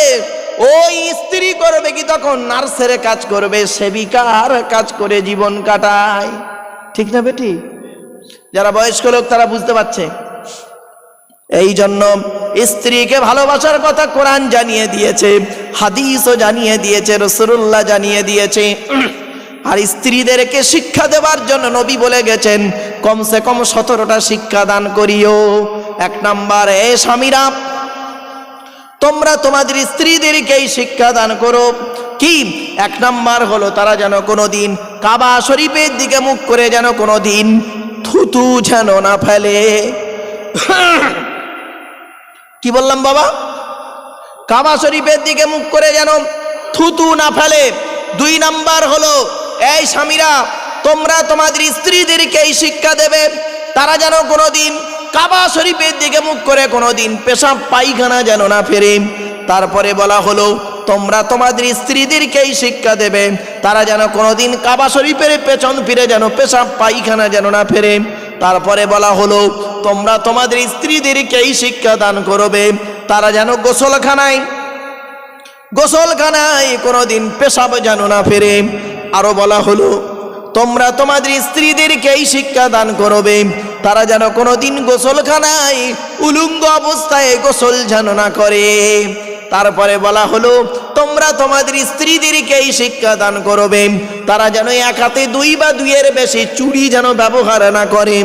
ওই স্ত্রী করবে কি? তখন নার্সের কাজ করবে, সেবিকার কাজ করে জীবন কাটায়। ঠিক না বেটি? যারা বয়স্ক লোক তারা বুঝতে পারছে। এই জন্য স্ত্রীকে ভালোবাসার কথা কোরআন জানিয়ে দিয়েছে, হাদিসও জানিয়ে দিয়েছে, রাসূলুল্লাহ জানিয়ে দিয়েছে। আর স্ত্রীদেরকে শিক্ষা দেওয়ার জন্য নবী বলে গেছেন কমসে কম 17টা শিক্ষা দান করিও। 1 নাম্বার, এ স্বামীরা, তোমরা তোমাদের স্ত্রীদেরকেই শিক্ষা দান করো। কি? 1 নাম্বার হলো তারা যেন কোনোদিন কাবা শরীফের দিকে মুখ করে যেন কোনোদিন থুতু যেন না ফেলে। কি বললাম বাবা? কাবা শরীফের দিকে মুখ করে যেন থুতু না ফেলে। 2 নাম্বার হলো, এই স্বামীরা, তোমরা তোমাদের স্ত্রীদেরকে এই শিক্ষা দেবে, তারা যেন কোনোদিন কাবা শরীফের দিকে মুখ করে কোনোদিন পেশাব পায়খানা যেন না ফেরে। তারপরে বলা হলো তোমরা তোমাদের স্ত্রীদেরকে এই শিক্ষা দেবে, তারা যেন কোনোদিন কাবা শরীফের পেছন ফিরে যেন পেশাব পায়খানা যেন না ফেরে। তারপরে বলা হলো তোমরা তোমাদের স্ত্রীদেরকে এই শিক্ষা দান করবে, তারা যেন গোসলখানায় কোনোদিন পেশাব যেন না ফেরে। আরো বলা হলো তোমরা তোমাদের স্ত্রীদেরকে এই শিক্ষা দান করবে, তারা যেন কোনোদিন গোসলখানায় উলঙ্গ অবস্থায় গোসল যেন না করে। তারপরে বলা হলো তোমরা তোমাদের স্ত্রীদেরকে এই শিক্ষা দান করবে, তারা যেন 1 হাতে 2 বা 2-এর বেশি চুড়ি যেন ব্যবহার না করে।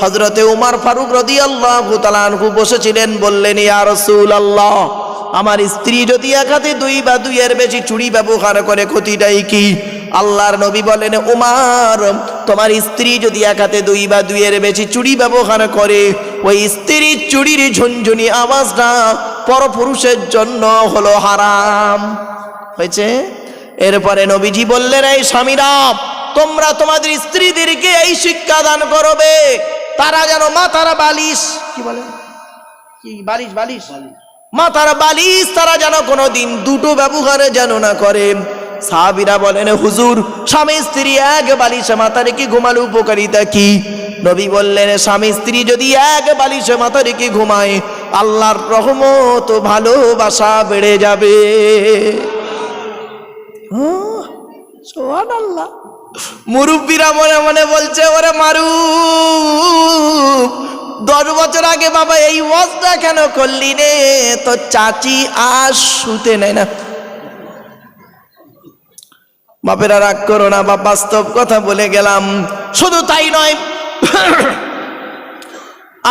হযরতে উমর ফারুক রাদিয়াল্লাহু তাআলা আনহু বসেছিলেন, বললেন ইয়া রাসূলুল্লাহ, আমার স্ত্রী যদি 1 হাতে 2 বা 2-এর বেশি চুড়ি ব্যবহার করে ক্ষতিটাই কি? আল্লাহর নবী বলেন, উমর, তোমার স্ত্রী যদি 1 হাতে 2 বা 2-এর বেশি চুড়ি ব্যবহার করে, ওই স্ত্রীর চুড়ির ঝুনঝুনি আওয়াজটা পরপুরুষের জন্য হলো হারাম হয়েছে। এরপরে নবীজি বললেন, এই স্বামীরা, তোমরা তোমাদের স্ত্রীদেরকে এই শিক্ষা দান করবে, তারা যেন মাথার বালিশ, কি বলে, কি বালিশ মাথার বালিশ তারা যেন কোনোদিন 2টো ব্যবহারে যেন না করে। সাহাবীরা বলেন, হুজুর, স্বামী স্ত্রী 1 বালিশে মাথা রেখে ঘুমালে উপকারিতা কি? নবী বললেন, স্বামী স্ত্রী যদি 1 বালিশে মাথা রেখে ঘুমায়, আল্লাহর রহমত ও ভালোবাসা বেড়ে যাবে। সুবহানাল্লাহ। মুরব্বীরা মনে মনে বলছে, ওরে মারু, 10 বছর আগে বাবা এই ওয়াজটা কেন করলি রে? তো চাচি আজ শুতে নেয় না। বাপেরা রাগ করো না, বা বাস্তব কথা বলে গেলাম। শুধু তাই নয়,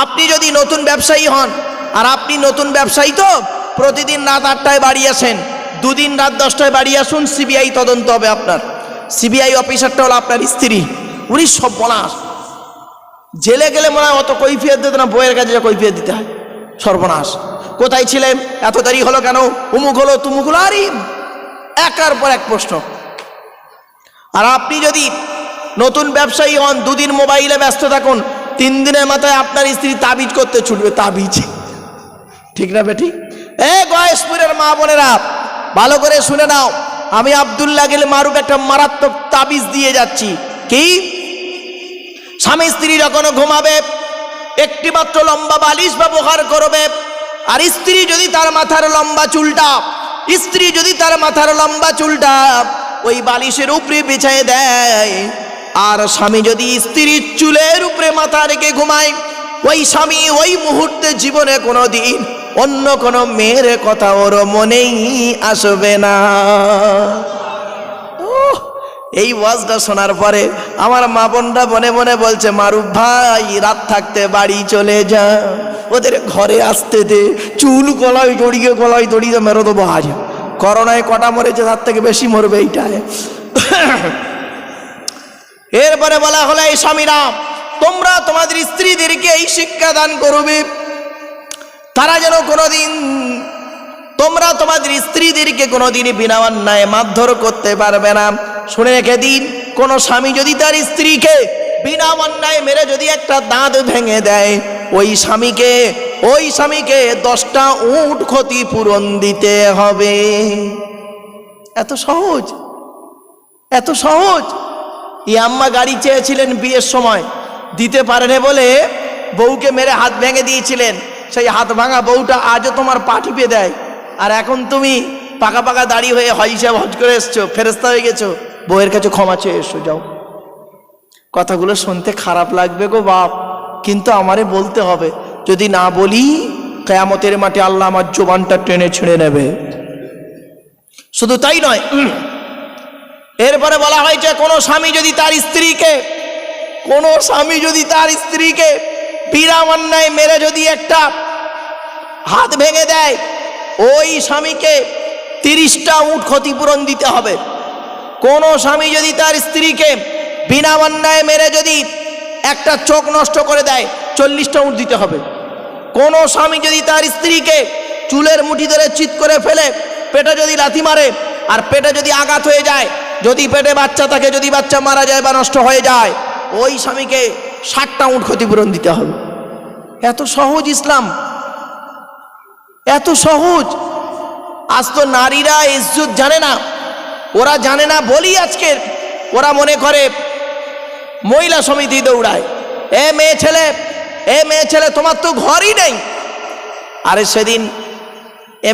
আপনি যদি নতুন ব্যবসায়ী হন, আর আপনি নতুন ব্যবসায়ী তো প্রতিদিন রাত 8টায় বাড়ি আসেন, দুদিন রাত 10টায় বাড়ি আসুন, সিবিআই তদন্ত হবে আপনার। সিবিআই অফিসারটা হলো আপনার স্ত্রী। উনি সব বলাস, জেলে গেলে মনে হয় অত কৈফিয়ত দিতে না, বইয়ের কাছে কৈফিয়ত দিতে হয়। সর্বনাশ, কোথায় ছিলেন, এত দেরি হলো কেন, উমুক হলো তুমুক হলো, আরে একার পর এক প্রশ্ন। আর আপনি যদি নতুন ব্যবসায়ী হন, দুদিন মোবাইলে ব্যস্ত থাকুন, 3 দিনের মাথায় আপনার স্ত্রী তাবিজ করতে ছুটবে, তাবিজ। ঠিক না বেটি? গয়েশপুরের মা বোনেরা ভালো করে শুনে নাও, আমি আব্দুল্লাহ গেলে মারুফ একটা মারাত্মক তাবিজ দিয়ে যাচ্ছি। কি? স্বামী স্ত্রী যখন ঘুমাবে একটি মাত্র লম্বা বালিশ ব্যবহার করবে, আর স্ত্রী যদি তার মাথার লম্বা চুলটা ওই বালিশের উপরে বিছায় দেয়, আর স্বামী যদি স্ত্রীর চুলের উপরে মাথা রেখে ঘুমায়, ওই স্বামী ওই মুহূর্তে জীবনে কোনোদিন অন্য কোনো মেয়ের কথা ওর মনেই আসবে না। এই ওয়াজটা শোনার পরে আমার মা বোনরা মনে মনে বলছে, মারুফ ভাই রাত থাকতে বাড়ি চলে যা, ওদের ঘরে আসতে দে, চুল গলায় দড়িয়ে মেরো দেবো। আজ করোনায় কটা মরেছে, তার থেকে বেশি মরবে এইটায়। এরপরে বলা হলো, এই স্বামীরা তোমরা তোমাদের স্ত্রীদেরকে এই শিক্ষা দান করবে, তারা যেন কোনোদিন, তোমরা তোমাদের স্ত্রীদেরকে কোনোদিন বিনা অন্যায় মারধর করতে পারবে না। শুনে রেখে দিন, কোন স্বামী যদি তার স্ত্রীকে বিনা অন্যায় মেরে যদি একটা দাঁত ভেঙে দেয়, ওই স্বামীকে 10টা উট ক্ষতিপূরণ দিতে হবে। এত সহজ, এত সহজ। আম্মা গাড়ি চেয়েছিলেন বিয়ের সময়, দিতে পারেনি বলে বউকে মেরে হাত ভেঙে দিয়েছিলেন। সেই হাত ভাঙা বউটা আজও তোমার পা টিপে দেয়, আর এখন তুমি পাকা পাকা দাড়ি হয়ে হজ করে এসছো, ফেরেশতা হয়ে গেছো, বউয়ের কাছে ক্ষমা চেয়ে এসো, যাও। কথাগুলো শুনতে খারাপ লাগবে গো বাপ, কিন্তু আমারে বলতে হবে। যদি না বলি, কিয়ামতের মাঠে আল্লাহ আমার জবানটা টেনে ছিঁড়ে নেবে। শুধু তাই নয়, এরপরে বলা হয়েছে, কোনো স্বামী যদি তার স্ত্রীকে বিনা অন্যায় মেরে যদি একটা হাত ভেঙে দেয়, ওই স্বামীকে 30টা উট ক্ষতিপূরণ দিতে হবে। কোন স্বামী যদি তার স্ত্রীকে বিনা অন্যায় মেরে যদি একটা চোখ নষ্ট করে দেয়, 40টা উট দিতে হবে। কোন স্বামী যদি তার স্ত্রীকে চুলের মুঠি ধরে চিৎ করে ফেলে, পেটে যদি লাথি মারে, আর পেটে যদি আঘাত হয়ে যায়, যদি পেটে বাচ্চা থাকে, যদি বাচ্চা মারা যায় বা নষ্ট হয়ে যায়, ওই স্বামীকে 60টা উট ক্ষতিপূরণ দিতে হবে। এত সহজ ইসলাম, এত সহজ। আজ তো নারীরা ইজ্জত জানে না, ওরা জানে না বলি আজকে ওরা মনে করে মহিলা সমিতি দৌড়ায়, এ মেয়ে ছেলে তোমার তো ঘরই নেই। আরে সেদিন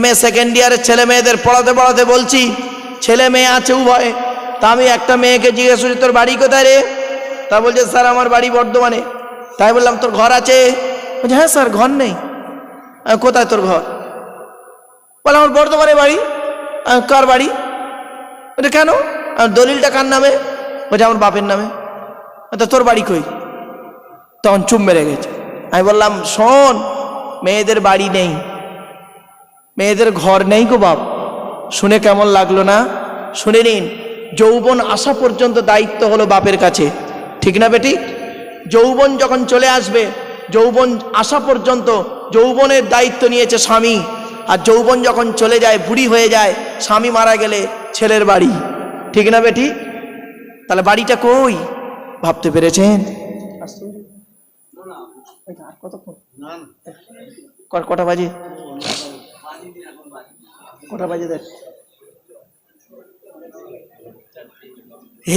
MA সেকেন্ড ইয়ারের ছেলে মেয়েদের পড়াতে বলছি, ছেলে মেয়ে আছে উভয়। তা আমি একটা মেয়েকে জিজ্ঞেস করি, তোর বাড়ি কোথায় রে? তা বলছে, স্যার আমার বাড়ি বর্ধমানে। তাই বললাম, তোর ঘর আছে? বলছে, হ্যাঁ স্যার ঘর নেই। কোথায় তোর ঘর? বলে, আমার বর্ধমানে বাড়ি। কার বাড়ি? বলছে, কেন? দলিলটা কার নামে? বলছে, আমার বাপের নামে। তা তোর বাড়ি কই? তখন চুপ মেরে গেছে। আমি বললাম, শোন, মেয়েদের বাড়ি নেই, মেয়েদের ঘর নেই গো বাপ। শুনে কেমন লাগলো না? শুনে নিন, যৌবন আসা পর্যন্ত দায়িত্ব হলো বাপের কাছে, ঠিক না বেটি? যৌবন যখন চলে আসবে, যৌবন আসা পর্যন্ত যৌবনের দায়িত্ব নিয়েছে স্বামী, আর যৌবন যখন চলে যায়, বুড়ি হয়ে যায়, স্বামী মারা গেলে ছেলের বাড়ি, ঠিক না বেটি? তাহলে বাড়িটা কই? ভাবতে পেরেছেন? কটা বাজে? দেখ,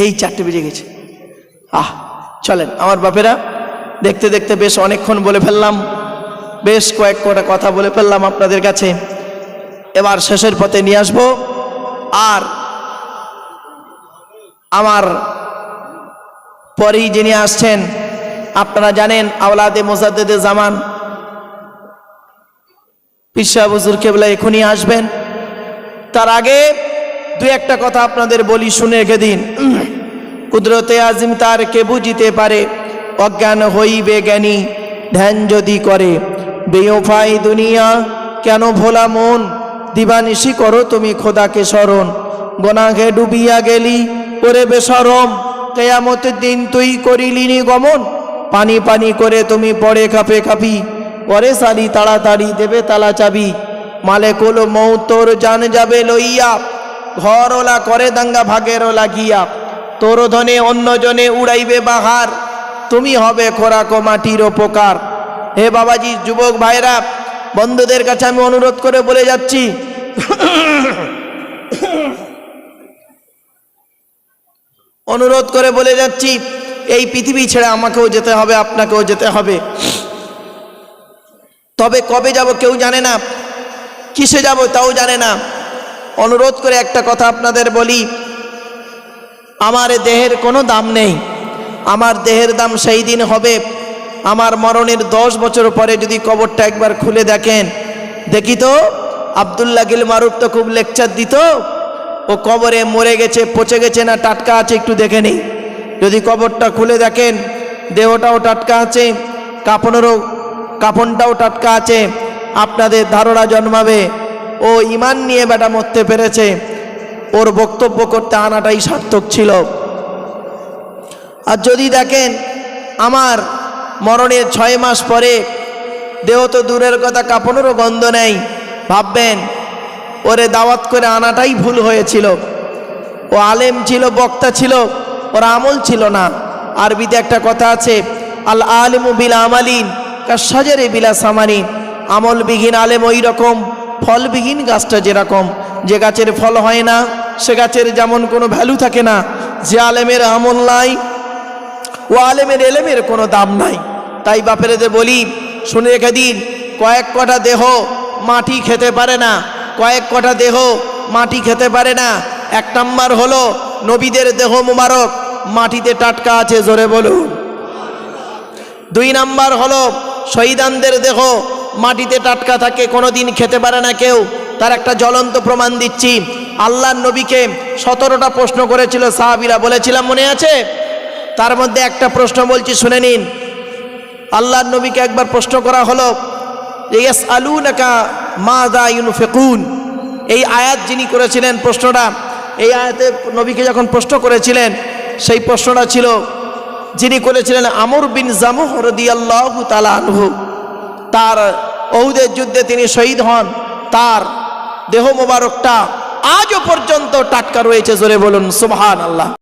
এই 4টে বেজে গেছে। চলেন আমার বাপেরা, দেখতে দেখতে বেশ অনেকক্ষণ বলে ফেললাম, বেশ কয়েকটা কথা বলে ফেললাম আপনাদের কাছে। এবার শেষের পথে নিয়ে আসবো। আর আমার পরেই যিনি আসছেন আপনারা জানেন আওলাদে মুজাদ্দেদে জামান পীর সাহেব হুজুর কেবলা এখনই আসবেন। তার আগে দুই একটা কথা আপনাদের বলি, শুনে রেখে দিন। কুদরতে আজিম তার কে বুঝিতে পারে, অজ্ঞান হইবে জ্ঞানী ধ্যান যদি করে। বেওফাই দুনিয়া কেন ভোলা মন, দিবানিশি করো তুমি খোদাকে স্মরণ। গোনাহে ডুবিয়া গেলি করে বেশরম, কেয়ামতের দিন তুই করিলিনি গমন। পানি পানি করে তুমি পড়ে কাঁপে কাঁপি, পরে সারি তাড়াতাড়ি দেবে তালা চাবি। মালেকুল মৌত তোর জান যাবে লইয়া, ঘরওয়ালা করে দাঙ্গা ভাগের লাগিয়া। তোর ধনে অন্যজনে উড়াইবে বাহার, তুমি হবে খোরাক মাটির উপকার। হে বাবাজি, যুবক ভাইরা, বন্ধুদের কাছে আমি অনুরোধ করে বলে যাচ্ছি, অনুরোধ করে বলে যাচ্ছি, এই পৃথিবী ছেড়ে আমাকেও যেতে হবে, আপনাকেও যেতে হবে। তবে কবে যাব কেউ জানে না, কিসে যাব তাও জানে না। অনুরোধ করে একটা কথা আপনাদের বলি, আমার দেহের কোনো দাম নেই। আমার দেহের দাম সেই দিন হবে আমার মরণের 10 বছর পরে যদি কবরটা একবার খুলে দেখেন। দেখি তো আব্দুল্লাহ গিল মারুফ তো খুব লেকচার দিত, ও কবরে মরে গেছে, পচে গেছে না টাটকা আছে একটু দেখে নেই। যদি কবরটা খুলে দেখেন দেহটাও টাটকা আছে, কাফনটাও টাটকা আছে, আপনাদের ধারণা জন্মাবে ও ইমান নিয়ে বেটা মরতে পেরেছে, ওর বক্তব্য করতে আনাটাই সার্থক ছিল। আর যদি দেখেন আমার মরণের 6 মাস পরে দেহ তো দূরের কথা, কাপড়েরও গন্ধ নেই, ভাববেন ওরে দাওয়াত করে আনাটাই ভুল হয়েছিল। ও আলেম ছিল, বক্তা ছিল, ওর আমল ছিল না। আরবিতে একটা কথা আছে, আল আলিমু বিলা আমালিন কাশাজারে বিলা সামানি। আমলবিহীন আলেম ওই রকম, ফলবিহীন গাছটা যেরকম, যে গাছের ফল হয় না সে গাছের যেমন কোনো ভ্যালু থাকে না, যে আলেমের আমল নাই ও আলেমের এলেমের কোনো দাম নাই। তাই বাপেরেদের বলি, শুনে রেখে দিন, কয়েক কটা দেহ মাটি খেতে পারে না, কয়েক কটা দেহ মাটি খেতে পারে না। 1 নাম্বার হলো নবীদের দেহ মুবারক মাটিতে টাটকা আছে, জোরে বলুন। 2 নাম্বার হলো শহীদানদের দেহ মাটিতে টাটকা থাকে, কোনোদিন খেতে পারে না কেউ। তার একটা জ্বলন্ত প্রমাণ দিচ্ছি। আল্লাহর নবীকে 17টা প্রশ্ন করেছিল সাহাবীরা, বলেছিলাম মনে আছে? তার মধ্যে একটা প্রশ্ন বলছি, শুনে নিন। আল্লাহর নবীকে একবার প্রশ্ন করা হলো, ইয়াসআলুনাকা মাযা ইউনফিকুন। এই আয়াত যিনি করেছিলেন প্রশ্নটা, এই আয়াতে নবীকে যখন প্রশ্ন করেছিলেন, সেই প্রশ্নটা ছিল, যিনি করেছিলেন আমর বিন জামুহ রাদিয়াল্লাহু তাআলা আনহু। তার উহুদের যুদ্ধে তিনি শহীদ হন, তার দেহ মোবারকটা আজও পর্যন্ত টাটকা রয়েছে, জোরে বলুন সুবহানাল্লাহ।